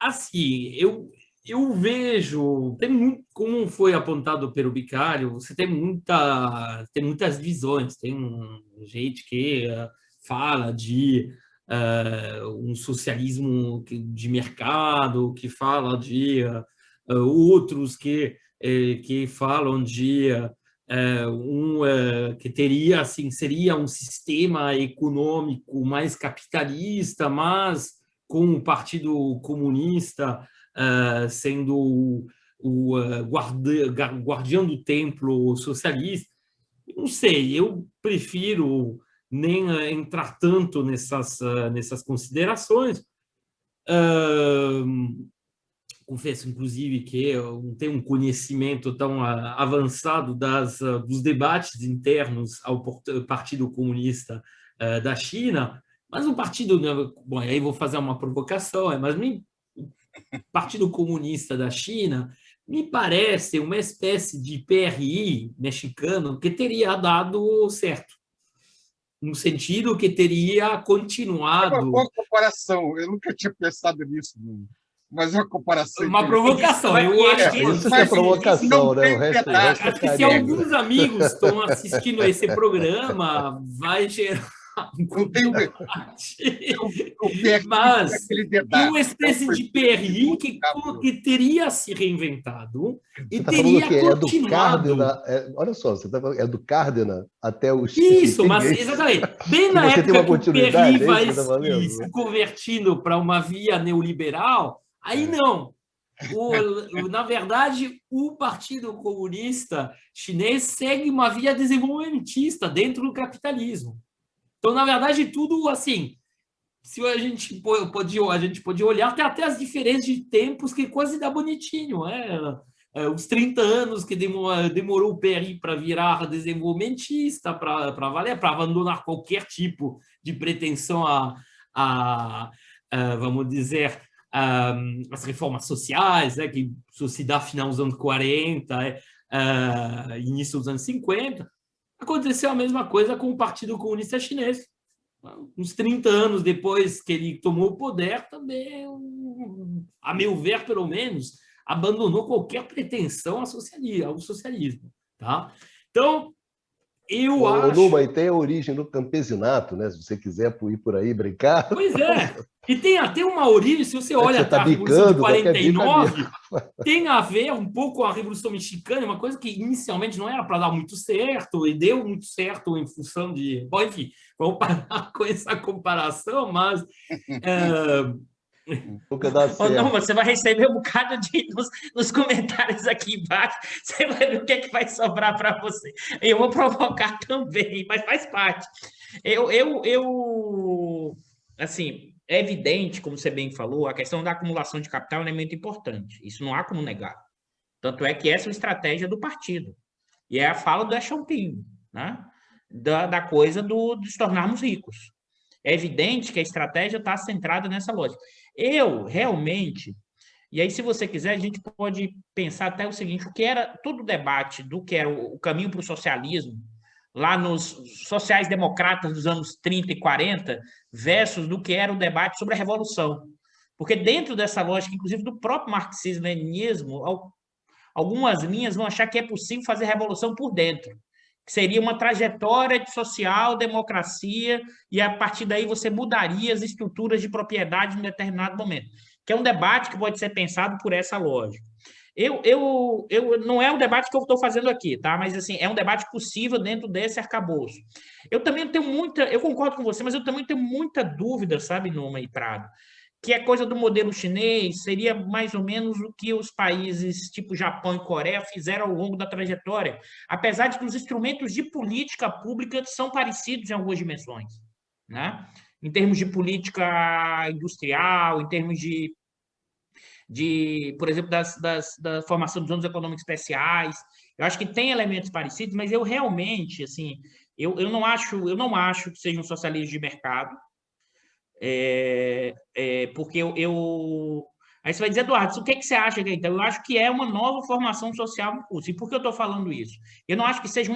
assim, eu vejo, como foi apontado pelo Bicalho, você tem muitas visões. Tem gente que fala de um socialismo de mercado, que fala de outros que falam de que teria, assim, seria um sistema econômico mais capitalista, mas com o Partido Comunista sendo o guardião do templo socialista. Não sei, eu prefiro nem entrar tanto nessas considerações. Confesso, inclusive, que eu não tenho um conhecimento tão avançado dos debates internos ao Partido Comunista da China, mas o partido, bom, aí vou fazer uma provocação, mas o Partido Comunista da China me parece uma espécie de PRI mexicano que teria dado certo, no sentido que teria continuado... É uma boa comparação, eu nunca tinha pensado nisso, mas é uma comparação. Uma provocação, eu acho que isso é provocação, né? O resto acho que se alguns amigos estão assistindo a esse programa, vai gerar não tem mas tem uma espécie de PRI que teria se reinventado e teria continuado. Olha só, você está falando, é do Cárdenas até o Isso, mas exatamente. Bem na época que o PRI vai se convertindo para uma via neoliberal, aí não. Na verdade, o Partido Comunista Chinês segue uma via desenvolvimentista dentro do capitalismo. Então, na verdade, tudo assim, se a gente pode olhar até as diferenças de tempos que quase dá bonitinho. Os 30 anos que demorou o PRI para virar desenvolvimentista, para valer, para abandonar qualquer tipo de pretensão vamos dizer, as reformas sociais, que se dá final dos anos 40, início dos anos 50. Aconteceu a mesma coisa com o Partido Comunista Chinês. Uns 30 anos depois que ele tomou o poder, também, a meu ver, pelo menos, abandonou qualquer pretensão ao socialismo. Tá? Então, eu acho... Numa, e tem a origem no campesinato, né? Se você quiser ir por aí brincar. Pois é. E tem até uma origem, se você olha até a Revolução de 49, tem a ver um pouco com a Revolução Mexicana, uma coisa que inicialmente não era para dar muito certo, e deu muito certo em função de... Bom, enfim, vamos parar com essa comparação, mas... Não, você vai receber um bocado nos comentários aqui embaixo, você vai ver o que é que vai sobrar para você. Eu vou provocar também, mas faz parte. Assim, é evidente, como você bem falou, a questão da acumulação de capital é muito importante. Isso não há como negar. Tanto é que essa é a estratégia do partido. E é a fala do Champignon, né? Da coisa de se tornarmos ricos. É evidente que a estratégia está centrada nessa lógica. Eu, realmente... E aí, se você quiser, a gente pode pensar até o seguinte, o que era todo o debate do que era o caminho para o socialismo, lá nos sociais-democratas dos anos 30 e 40, versus do que era o debate sobre a Revolução. Porque dentro dessa lógica, inclusive do próprio marxismo-leninismo, algumas linhas vão achar que é possível fazer revolução por dentro, que seria uma trajetória de social-democracia, e a partir daí você mudaria as estruturas de propriedade em determinado momento, que é um debate que pode ser pensado por essa lógica. Não é um debate que eu estou fazendo aqui, tá? Mas assim, é um debate possível dentro desse arcabouço. Eu também tenho eu concordo com você, mas eu também tenho muita dúvida, sabe, Numa e Prado, que a coisa do modelo chinês seria mais ou menos o que os países tipo Japão e Coreia fizeram ao longo da trajetória, apesar de que os instrumentos de política pública são parecidos em algumas dimensões, né? Em termos de política industrial, em termos por exemplo, da formação dos zonas econômicas especiais. Eu acho que tem elementos parecidos, mas eu realmente, assim, eu não acho que seja um socialismo de mercado, porque aí você vai dizer, Eduardo, o que você acha? Então, eu acho que é uma nova formação social no curso. E por que eu estou falando isso? Eu não acho que seja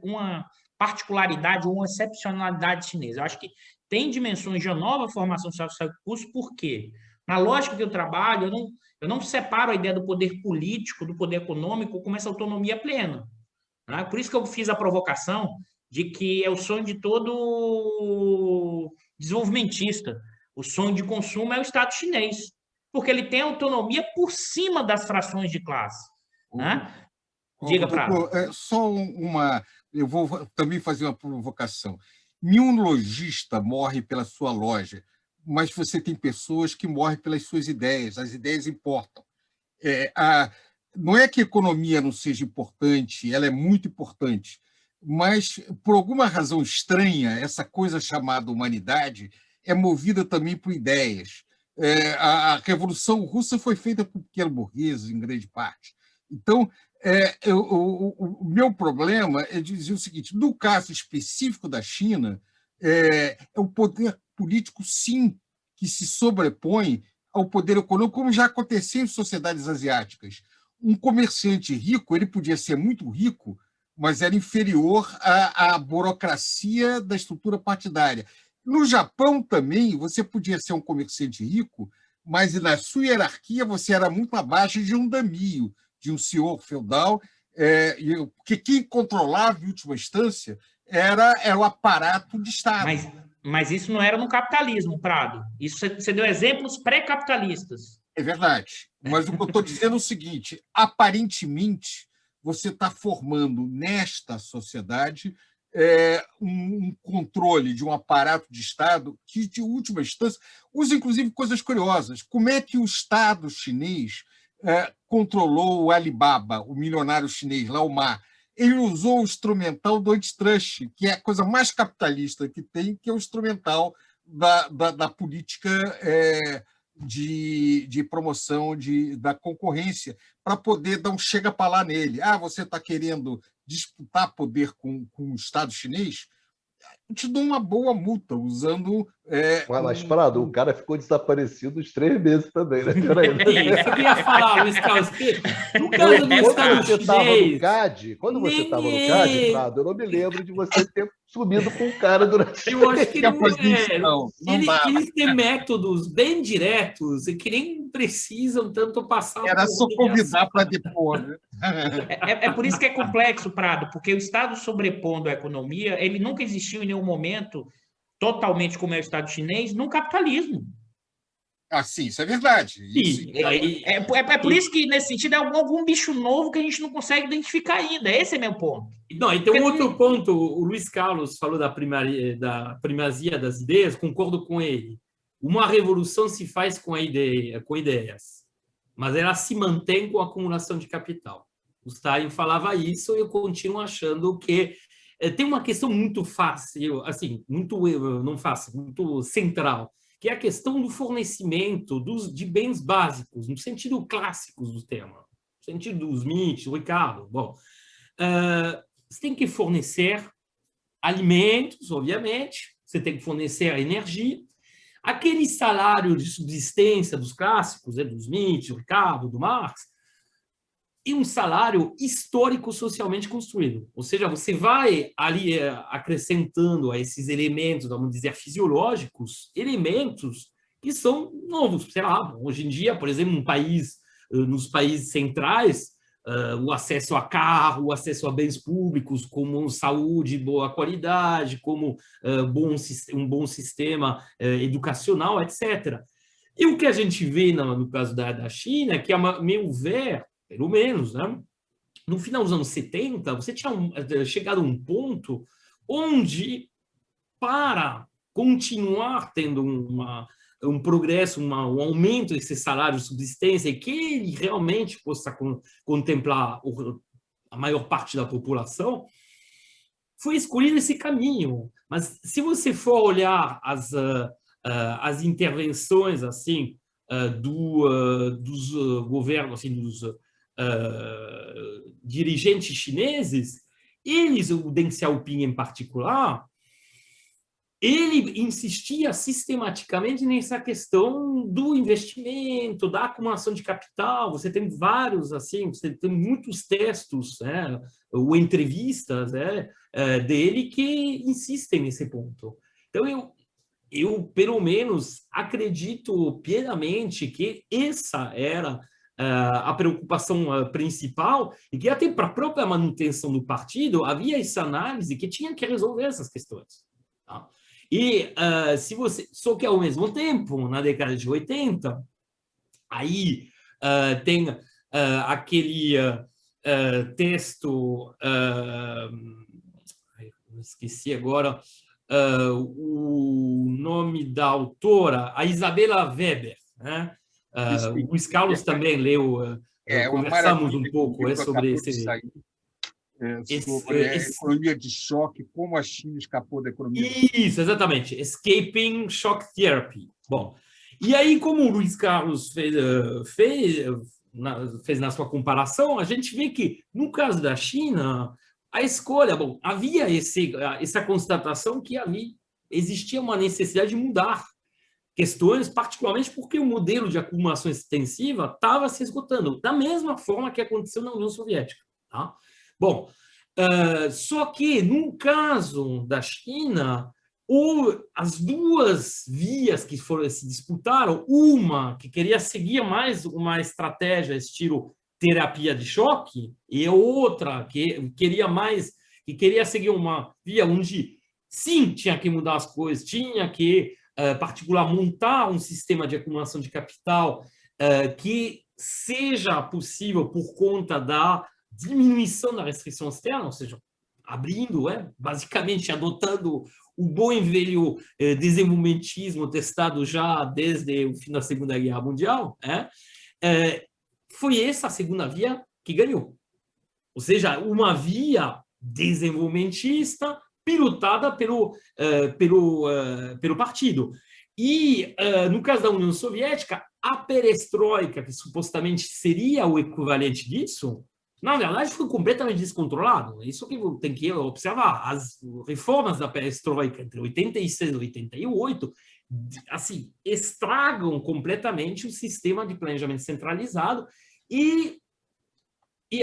uma particularidade ou uma excepcionalidade chinesa. Eu acho que tem dimensões de uma nova formação social no curso. Por quê? Na lógica que eu trabalho, eu não separo a ideia do poder político, do poder econômico, com essa autonomia plena. Né? Por isso que eu fiz a provocação de que é o sonho de todo desenvolvimentista. O sonho de consumo é o Estado chinês, porque ele tem autonomia por cima das frações de classe. Né? Diga, Prado. Doutor, eu vou também fazer uma provocação. Nenhum lojista morre pela sua loja, mas você tem pessoas que morrem pelas suas ideias. As ideias importam. Não é que a economia não seja importante, ela é muito importante, mas, por alguma razão estranha, essa coisa chamada humanidade é movida também por ideias. A Revolução Russa foi feita por pequenos burgueses, em grande parte. Então, o meu problema é dizer o seguinte: no caso específico da China, é o poder político, sim, que se sobrepõe ao poder econômico, como já aconteceu em sociedades asiáticas. Um comerciante rico, ele podia ser muito rico, mas era inferior à burocracia da estrutura partidária. No Japão também, você podia ser um comerciante rico, mas na sua hierarquia você era muito abaixo de um daimyo, de um senhor feudal, porque quem controlava, em última instância, era o aparato de Estado. Mas isso não era no capitalismo, Prado. Isso você deu exemplos pré-capitalistas. É verdade. Mas o que eu estou dizendo é o seguinte: aparentemente, você está formando nesta sociedade um controle de um aparato de Estado que, de última instância, usa, inclusive, coisas curiosas. Como é que o Estado chinês controlou o Alibaba, o milionário chinês, lá o Ma? Ele usou o instrumental do antitrust, que é a coisa mais capitalista que tem, que é o instrumental da política de promoção da concorrência, para poder dar um chega-para-lá nele. Você está querendo disputar poder com o Estado chinês? Eu te dou uma boa multa usando... Mas, Prado, o cara ficou desaparecido uns 3 meses também, né? Peraí. Isso eu queria falar, Luiz Carlos, no caso do Estado chinês... Quando você estava no CAD, Prado, eu não me lembro de você ter sumido com o cara durante... Eu acho que eles têm métodos bem diretos e que nem precisam tanto passar... Era só convidar para depor, né? É por isso que é complexo, Prado, porque o Estado sobrepondo a economia, ele nunca existiu em nenhum momento, totalmente como é o Estado chinês, no capitalismo. Sim, isso é verdade. Sim. É por isso que, nesse sentido, é algum bicho novo que a gente não consegue identificar ainda. Esse é meu ponto. Não, e tem um outro ponto. O Luiz Carlos falou da primazia das ideias, concordo com ele. Uma revolução se faz com ideias, mas ela se mantém com a acumulação de capital. O Stalin falava isso e eu continuo achando que tem uma questão muito fácil, assim, muito central, que é a questão do fornecimento de bens básicos, no sentido clássico do tema, no sentido dos Smith, do Ricardo. Bom, você tem que fornecer alimentos, obviamente, você tem que fornecer energia. Aquele salário de subsistência dos clássicos, do Smith, do Ricardo, do Marx, e um salário histórico socialmente construído. Ou seja, você vai ali acrescentando a esses elementos, vamos dizer, fisiológicos, elementos que são novos. Sei lá, hoje em dia, por exemplo, nos países centrais, o acesso a carro, o acesso a bens públicos, como saúde de boa qualidade, como um bom sistema educacional, etc. E o que a gente vê no caso da China, que, a meu ver, pelo menos, né? No final dos anos 70, você tinha chegado a um ponto onde, para continuar tendo um progresso, um aumento desse salário de subsistência, e que ele realmente possa contemplar a maior parte da população, foi escolhido esse caminho. Mas, se você for olhar as intervenções assim, dos governos, assim, dos dirigentes chineses, o Deng Xiaoping em particular, ele insistia sistematicamente nessa questão do investimento, da acumulação de capital. Você tem vários, assim, você tem muitos textos, ou entrevistas dele que insistem nesse ponto. Então, eu, pelo menos, acredito piedamente que essa era a preocupação principal e que até para a própria manutenção do partido havia essa análise que tinha que resolver essas questões. Tá? E se você, só que ao mesmo tempo, na década de 80, aí tem aquele texto, esqueci agora o nome da autora, a Isabela Weber, né? O Luiz Carlos também leu, conversamos um pouco sobre esse... sobre a economia de choque, como a China escapou da economia de choque. Isso, exatamente. Escaping Shock Therapy. Bom, e aí, como o Luiz Carlos fez na sua comparação, a gente vê que, no caso da China, a escolha, bom, havia essa constatação que existia uma necessidade de mudar questões, particularmente porque o modelo de acumulação extensiva estava se esgotando, da mesma forma que aconteceu na União Soviética. Tá? Bom, só que, no caso da China, as duas vias que se disputaram, uma que queria seguir mais uma estratégia estilo terapia de choque, e outra que queria seguir uma via onde, sim, tinha que mudar as coisas, tinha que, particular, montar um sistema de acumulação de capital que seja possível por conta da diminuição da restrição externa, ou seja, abrindo, basicamente adotando o bom e velho desenvolvimentismo testado já desde o fim da Segunda Guerra Mundial, foi essa a segunda via que ganhou. Ou seja, uma via desenvolvimentista pilotada pelo partido. E, no caso da União Soviética, a perestroika, que supostamente seria o equivalente disso, na verdade, foi completamente descontrolado. Isso que tem que observar. As reformas da perestroika entre 86 e 88, assim, estragam completamente o sistema de planejamento centralizado e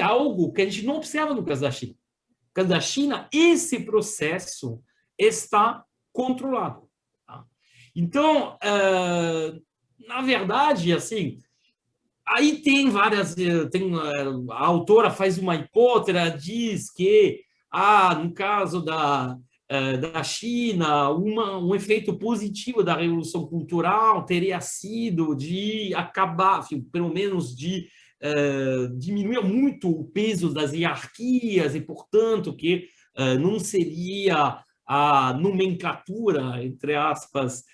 algo que a gente não observa no caso da China. No caso da China, esse processo está controlado. Tá? Então, na verdade, assim, aí tem várias... a autora faz uma hipótese, diz que, no caso da China, um efeito positivo da Revolução Cultural teria sido de acabar, enfim, pelo menos de diminuir muito o peso das hierarquias e, portanto, que não seria a nomenclatura, entre aspas,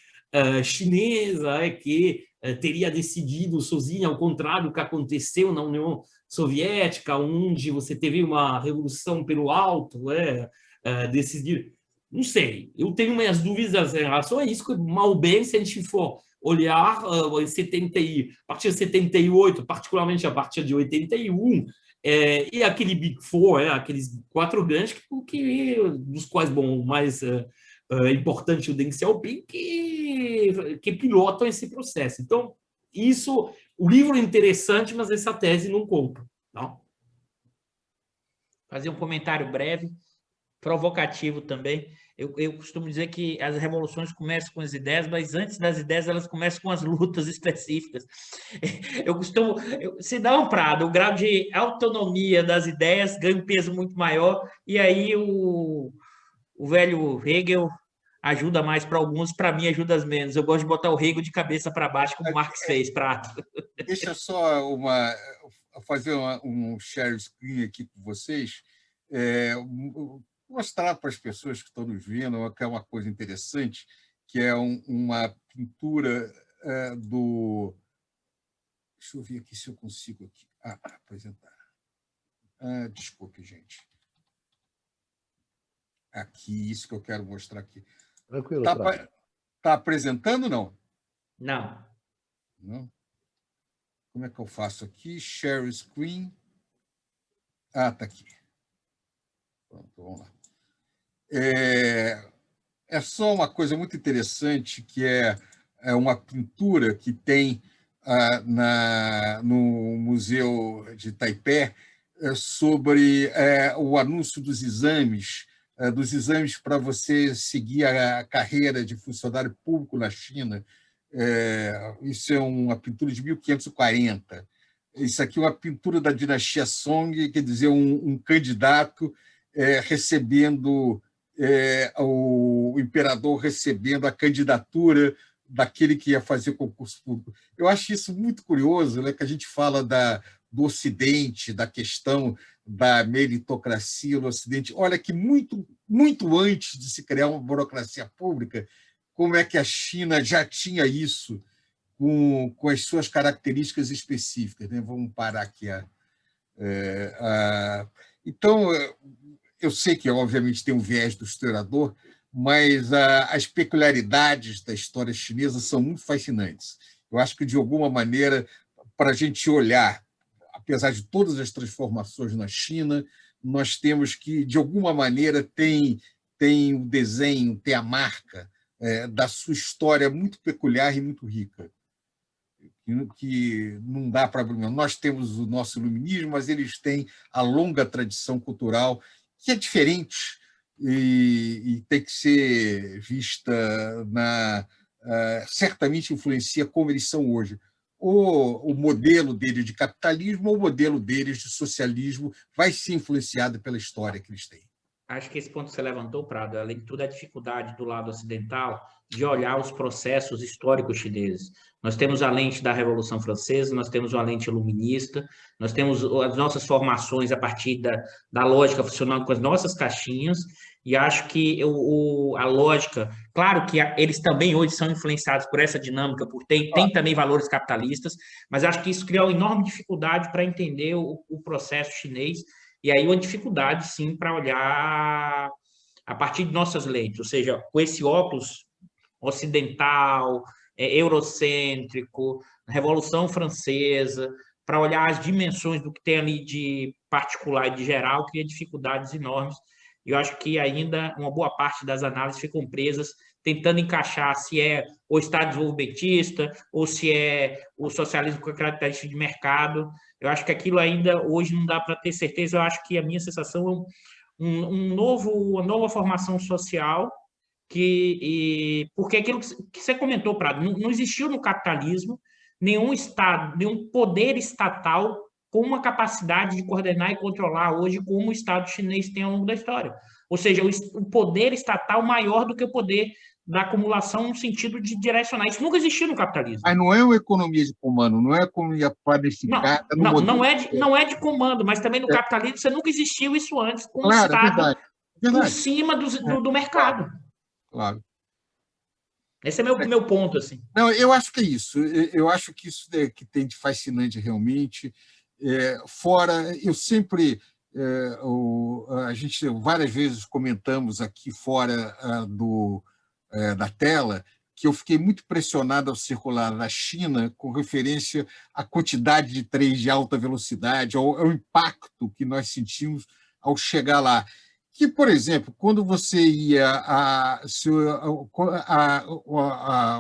chinesa, que teria decidido sozinha, ao contrário do que aconteceu na União Soviética, onde você teve uma revolução pelo alto, decidir. Não sei, eu tenho minhas dúvidas em relação a isso, que mal bem, se a gente for olhar a partir de 78, particularmente a partir de 81, e aquele Big Four, aqueles 4 grandes, dos quais, bom, o mais importante o Deng Xiaoping, que pilotam esse processo. Então, o livro é interessante, mas essa tese não compra. Não? Fazer um comentário breve, provocativo também. Eu costumo dizer que as revoluções começam com as ideias, mas antes das ideias elas começam com as lutas específicas. Se dá um prado, o grau de autonomia das ideias ganha um peso muito maior, e aí o velho Hegel ajuda mais para alguns, para mim ajuda menos. Eu gosto de botar o Hegel de cabeça para baixo, como o Marx fez, Prato. Deixa só fazer um share screen aqui com vocês, mostrar para as pessoas que estão nos vendo que é uma coisa interessante, que é uma pintura do... Deixa eu ver aqui se eu consigo aqui. Apresentar. Desculpe, gente. Aqui, isso que eu quero mostrar aqui. Tranquilo. Tá apresentando, não? Não. Não? Como é que eu faço aqui? Share screen. Tá aqui. Pronto, vamos lá. É só uma coisa muito interessante, que é uma pintura que tem no Museu de Taipei sobre o anúncio dos exames dos exames para você seguir a carreira de funcionário público na China. Isso é uma pintura de 1540. Isso aqui é uma pintura da dinastia Song, quer dizer, um candidato recebendo, o imperador recebendo a candidatura daquele que ia fazer concurso público. Eu acho isso muito curioso, né, que a gente fala do Ocidente, da questão da meritocracia no Ocidente. Olha que muito, muito antes de se criar uma burocracia pública, como é que a China já tinha isso com as suas características específicas, né? Vamos parar aqui. Então, eu sei que, obviamente, tem um viés do historiador, mas as peculiaridades da história chinesa são muito fascinantes. Eu acho que, de alguma maneira, para a gente olhar, apesar de todas as transformações na China, nós temos que, de alguma maneira, tem o desenho, tem a marca da sua história muito peculiar e muito rica, que não dá para abrir. Nós temos o nosso iluminismo, mas eles têm a longa tradição cultural, que é diferente e tem que ser vista certamente influencia como eles são hoje. O modelo deles de capitalismo ou o modelo deles de socialismo vai ser influenciado pela história que eles têm. Acho que esse ponto que você levantou, Prado, além de tudo, a dificuldade do lado ocidental de olhar os processos históricos chineses. Nós temos a lente da Revolução Francesa, nós temos uma lente iluminista, nós temos as nossas formações a partir da lógica funcionando com as nossas caixinhas, e acho que a lógica, claro que eles também hoje são influenciados por essa dinâmica, tem também valores capitalistas, mas acho que isso cria uma enorme dificuldade para entender o processo chinês, e aí uma dificuldade, sim, para olhar a partir de nossas lentes, ou seja, com esse óculos ocidental, eurocêntrico, Revolução Francesa, para olhar as dimensões do que tem ali de particular e de geral, cria dificuldades enormes. E eu acho que ainda uma boa parte das análises ficam presas tentando encaixar se é o Estado desenvolvimentista ou se é o socialismo com característica de mercado. Eu acho que aquilo ainda hoje não dá para ter certeza. Eu acho que a minha sensação é uma nova formação social, porque aquilo que você comentou, Prado, não existiu no capitalismo nenhum Estado, nenhum poder estatal com uma capacidade de coordenar e controlar hoje como o Estado chinês tem ao longo da história. Ou seja, o poder estatal maior do que o poder da acumulação no sentido de direcionar. Isso nunca existiu no capitalismo. Mas não é uma economia de comando, não é uma economia planificada. Não é de comando, mas também no capitalismo você nunca existiu isso antes, com o Estado por cima do mercado. Claro. Esse é meu ponto, assim. Não, eu acho que é isso. Eu acho que isso que tem de fascinante realmente. Fora, eu sempre... a gente várias vezes comentamos aqui fora da tela que eu fiquei muito pressionado ao circular na China com referência à quantidade de trens de alta velocidade, ao impacto que nós sentimos ao chegar lá. Que, por exemplo, quando você ia a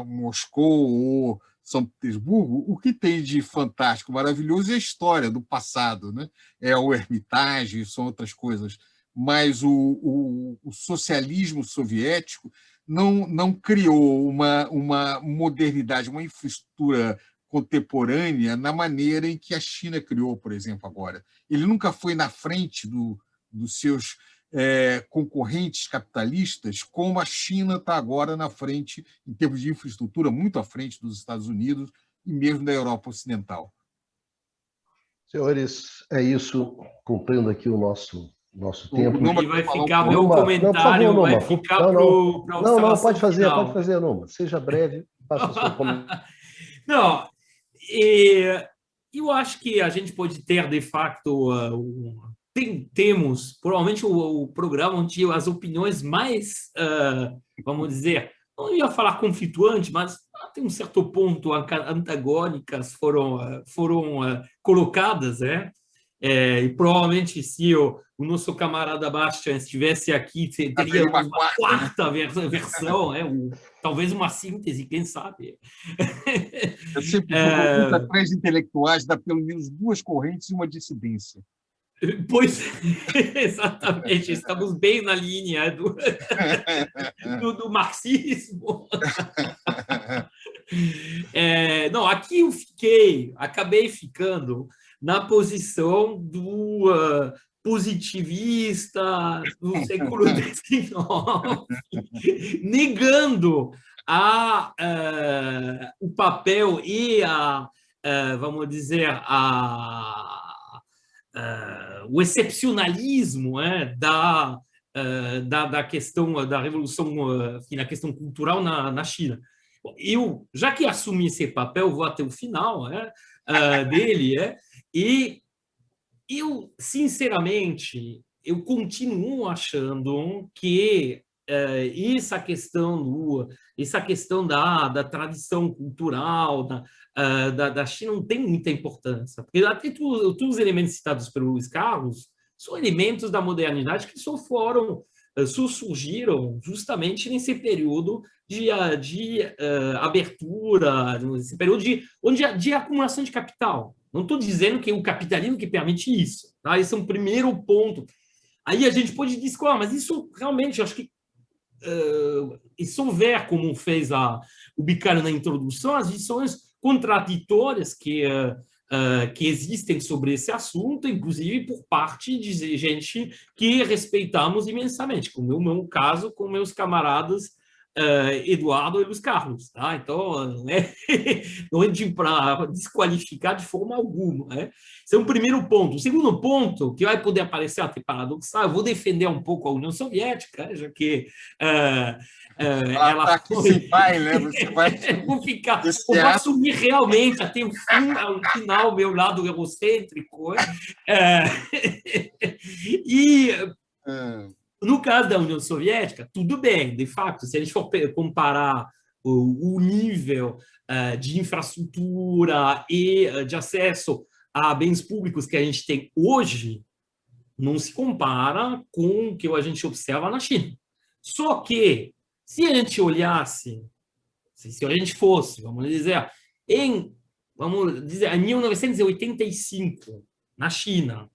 Moscou ou São Petersburgo, o que tem de fantástico, maravilhoso é a história do passado, né? É o Hermitage, são outras coisas. Mas o socialismo soviético não criou uma modernidade, uma infraestrutura contemporânea na maneira em que a China criou, por exemplo, agora. Ele nunca foi na frente dos seus concorrentes capitalistas, como a China está agora na frente, em termos de infraestrutura, muito à frente dos Estados Unidos e mesmo da Europa Ocidental. Senhores, é isso, cumprindo aqui o nosso tempo. E vai ficar meu comentário, não, vai ficar para o Não, pode fazer, Numa. Seja breve, faça o seu comentário. Não, eu acho que a gente pode ter, de facto, temos, provavelmente, o programa onde as opiniões mais, vamos dizer, não ia falar conflituante, mas até um certo ponto antagônicas foram colocadas, né? E provavelmente, se o nosso camarada Bastian estivesse aqui, teria uma quarta versão, talvez uma síntese, quem sabe. Eu sempre digo que atrás intelectuais dá pelo menos duas correntes e uma dissidência. Pois, exatamente, estamos bem na linha do marxismo. Não, aqui eu acabei ficando na posição do positivista do século XIX, negando o papel e vamos dizer, o excepcionalismo da questão da revolução, na questão cultural na China. Eu, já que assumi esse papel, vou até o final dele, e eu, sinceramente, eu continuo achando que essa questão da tradição cultural da China não tem muita importância, porque até todos os elementos citados pelo Luiz Carlos são elementos da modernidade que só surgiram justamente nesse período de abertura, nesse período de acumulação de capital. Não estou dizendo que é o capitalismo que permite isso, tá? Esse é um primeiro ponto. Aí a gente pode discutir, mas isso realmente, eu acho que e se houver, como fez o Bicalho na introdução, as visões contraditórias que existem sobre esse assunto, inclusive por parte de gente que respeitamos imensamente, como é o meu caso com meus camaradas Eduardo e Luiz Carlos. Tá? Então, não é para desqualificar de forma alguma. Esse é um primeiro ponto. O segundo ponto, que vai poder parecer até paradoxal, eu vou defender um pouco a União Soviética, já que ela foi... sem pai, né? Você vai... vou assumir realmente até o final, meu lado egocêntrico. No caso da União Soviética, tudo bem, de fato, se a gente for comparar o nível de infraestrutura e de acesso a bens públicos que a gente tem hoje, não se compara com o que a gente observa na China. Só que, se a gente olhasse, se a gente fosse, vamos dizer, em 1985, na China,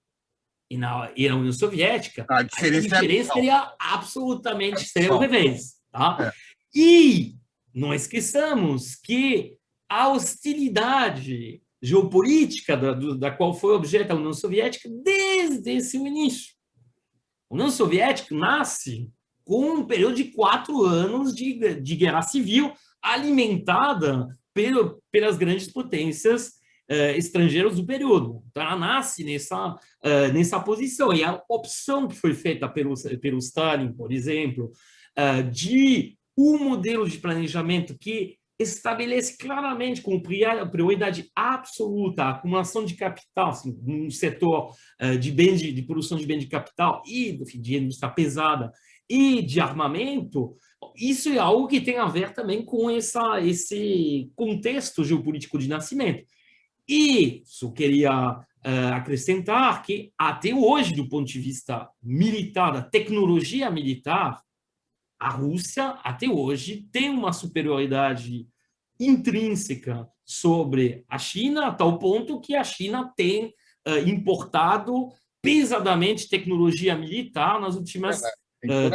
e na União Soviética, a diferença seria absolutamente seria o revés. Tá? E não esqueçamos que a hostilidade geopolítica da qual foi objeto a União Soviética desde esse início. A União Soviética nasce com um período de 4 anos de guerra civil alimentada pelas grandes potências estrangeiros do período. Então, ela nasce nessa posição. E a opção que foi feita pelo Stalin, por exemplo, de um modelo de planejamento que estabelece claramente como prioridade absoluta a acumulação de capital, assim, no setor de produção de bens de capital e de indústria pesada e de armamento, isso é algo que tem a ver também com esse contexto geopolítico de nascimento. E só queria acrescentar que, até hoje, do ponto de vista militar, da tecnologia militar, a Rússia, até hoje, tem uma superioridade intrínseca sobre a China, a tal ponto que a China tem importado pesadamente tecnologia militar nas últimas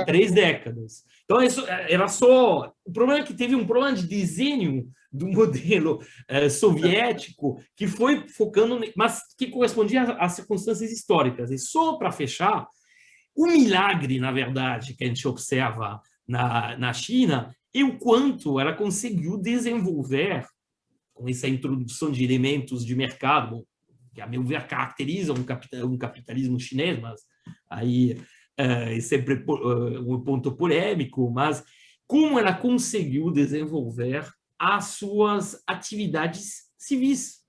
3 décadas. Então, isso era só... O problema é que teve um problema de desenho do modelo soviético que foi focando... Mas que correspondia às circunstâncias históricas. E só para fechar, o milagre, na verdade, que a gente observa na China é o quanto ela conseguiu desenvolver, com essa introdução de elementos de mercado, que, a meu ver, caracteriza um capitalismo chinês, mas aí... é sempre um ponto polêmico, mas como ela conseguiu desenvolver as suas atividades civis.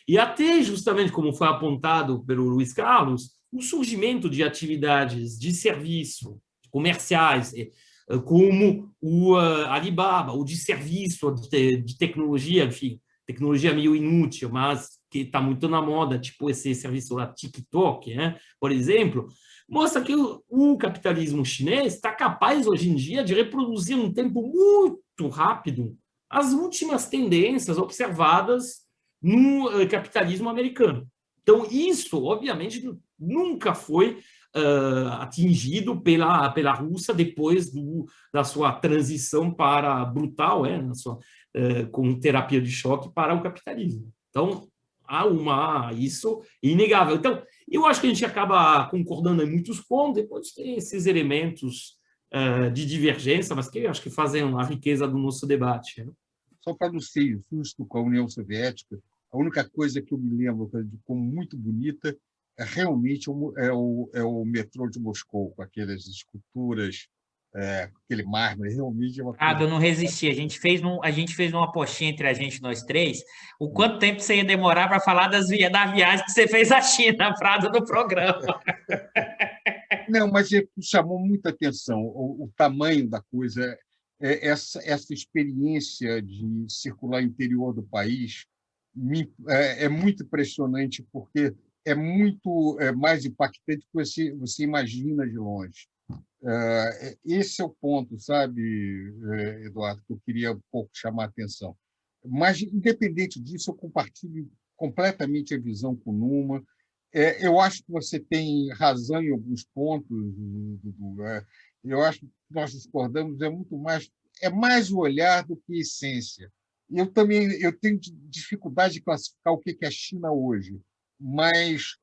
E até, justamente como foi apontado pelo Luiz Carlos, o surgimento de atividades de serviço, comerciais, como o Alibaba, ou de serviço, de tecnologia, enfim, tecnologia meio inútil, mas que está muito na moda, tipo esse serviço lá, TikTok, né, por exemplo, mostra que o capitalismo chinês está capaz, hoje em dia, de reproduzir num tempo muito rápido as últimas tendências observadas no capitalismo americano. Então, isso, obviamente, nunca foi atingido pela Rússia depois da sua transição para brutal, com terapia de choque para o capitalismo. Então, isso é inegável. Então, eu acho que a gente acaba concordando em muitos pontos, depois tem esses elementos de divergência, mas que eu acho que fazem a riqueza do nosso debate. Né? Só para não ser injusto com a União Soviética, a única coisa que eu me lembro como muito bonita realmente o metrô de Moscou, com aquelas esculturas, aquele mármore, realmente é uma coisa... Eu não resisti. A gente fez uma apostinha entre a gente, nós três, o quanto tempo você ia demorar para falar da viagem que você fez à China, Prado, no programa. Não, mas chamou muita atenção o tamanho da coisa, essa experiência de circular interior do país é muito impressionante, porque é muito mais impactante do que você imagina de longe. Esse é o ponto, sabe, Eduardo, que eu queria um pouco chamar a atenção. Mas, independente disso, eu compartilho completamente a visão com o Numa. Eu acho que você tem razão em alguns pontos, Dudu. Eu acho que nós discordamos, é mais o olhar do que a essência. Eu tenho dificuldade de classificar o que é a China hoje, mas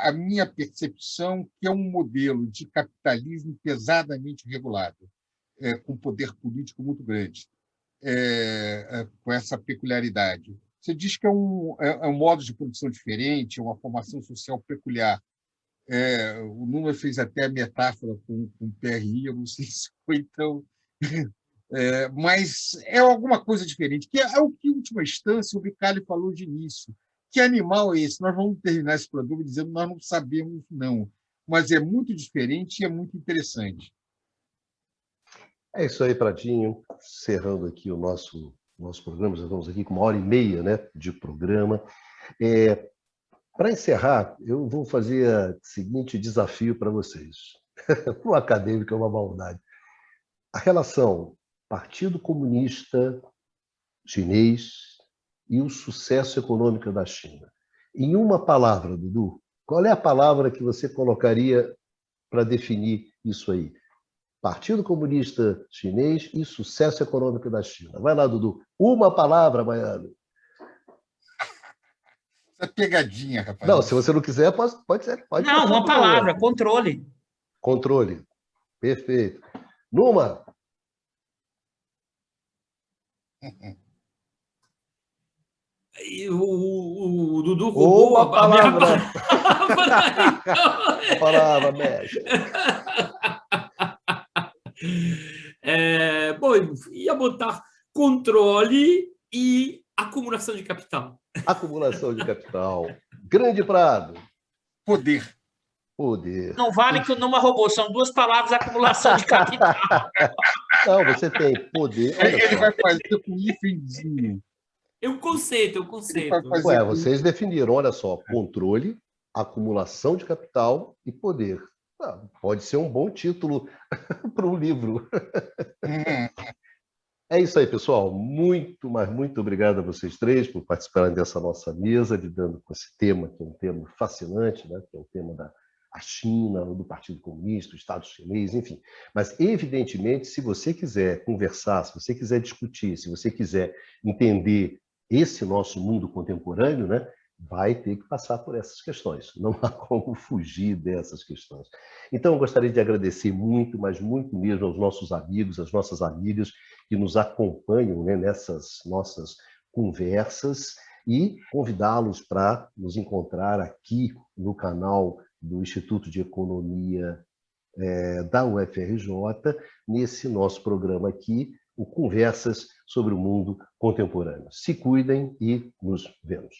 a minha percepção que é um modelo de capitalismo pesadamente regulado, com poder político muito grande, com essa peculiaridade. Você diz que é um modo de produção diferente, uma formação social peculiar. O Numa fez até a metáfora com o PRI, eu não sei se foi tão... mas é alguma coisa diferente, que é o que, em última instância, o Vicali falou de início. Que animal é esse? Nós vamos terminar esse programa dizendo que nós não sabemos, não. Mas é muito diferente e é muito interessante. É isso aí, Pradinho. Encerrando aqui o nosso programa, já estamos aqui com 1h30, né, de programa. Para encerrar, eu vou fazer o seguinte desafio para vocês. O acadêmico é uma maldade. A relação Partido Comunista Chinês e o sucesso econômico da China. Em uma palavra, Dudu, qual é a palavra que você colocaria para definir isso aí? Partido Comunista Chinês e sucesso econômico da China. Vai lá, Dudu. Uma palavra, Baiano. Essa pegadinha, rapaz. Não, se você não quiser, pode ser. Não, uma palavra, controle. Controle. Perfeito. Numa. O Dudu roubou a palavra. A palavra, mestre. Bom, ia botar controle e acumulação de capital. Acumulação de capital. Grande Prado. Poder. Não vale que o Numa roubou, são duas palavras, acumulação de capital. Não, você tem poder. Ele vai fazer com hífenzinho. É um conceito. Vocês definiram, olha só, controle, acumulação de capital e poder. Pode ser um bom título para um livro. É isso aí, pessoal. Muito, mas muito obrigado a vocês três por participarem dessa nossa mesa, lidando com esse tema, que é um tema fascinante, né? Que é o tema da China, do Partido Comunista, do Estado chinês, enfim. Mas, evidentemente, se você quiser conversar, se você quiser discutir, se você quiser entender esse nosso mundo contemporâneo, né, vai ter que passar por essas questões. Não há como fugir dessas questões. Então, eu gostaria de agradecer muito, mas muito mesmo aos nossos amigos, às nossas amigas que nos acompanham, né, nessas nossas conversas e convidá-los para nos encontrar aqui no canal do Instituto de Economia da UFRJ, nesse nosso programa aqui, o Conversas sobre o Mundo Contemporâneo. Se cuidem e nos vemos.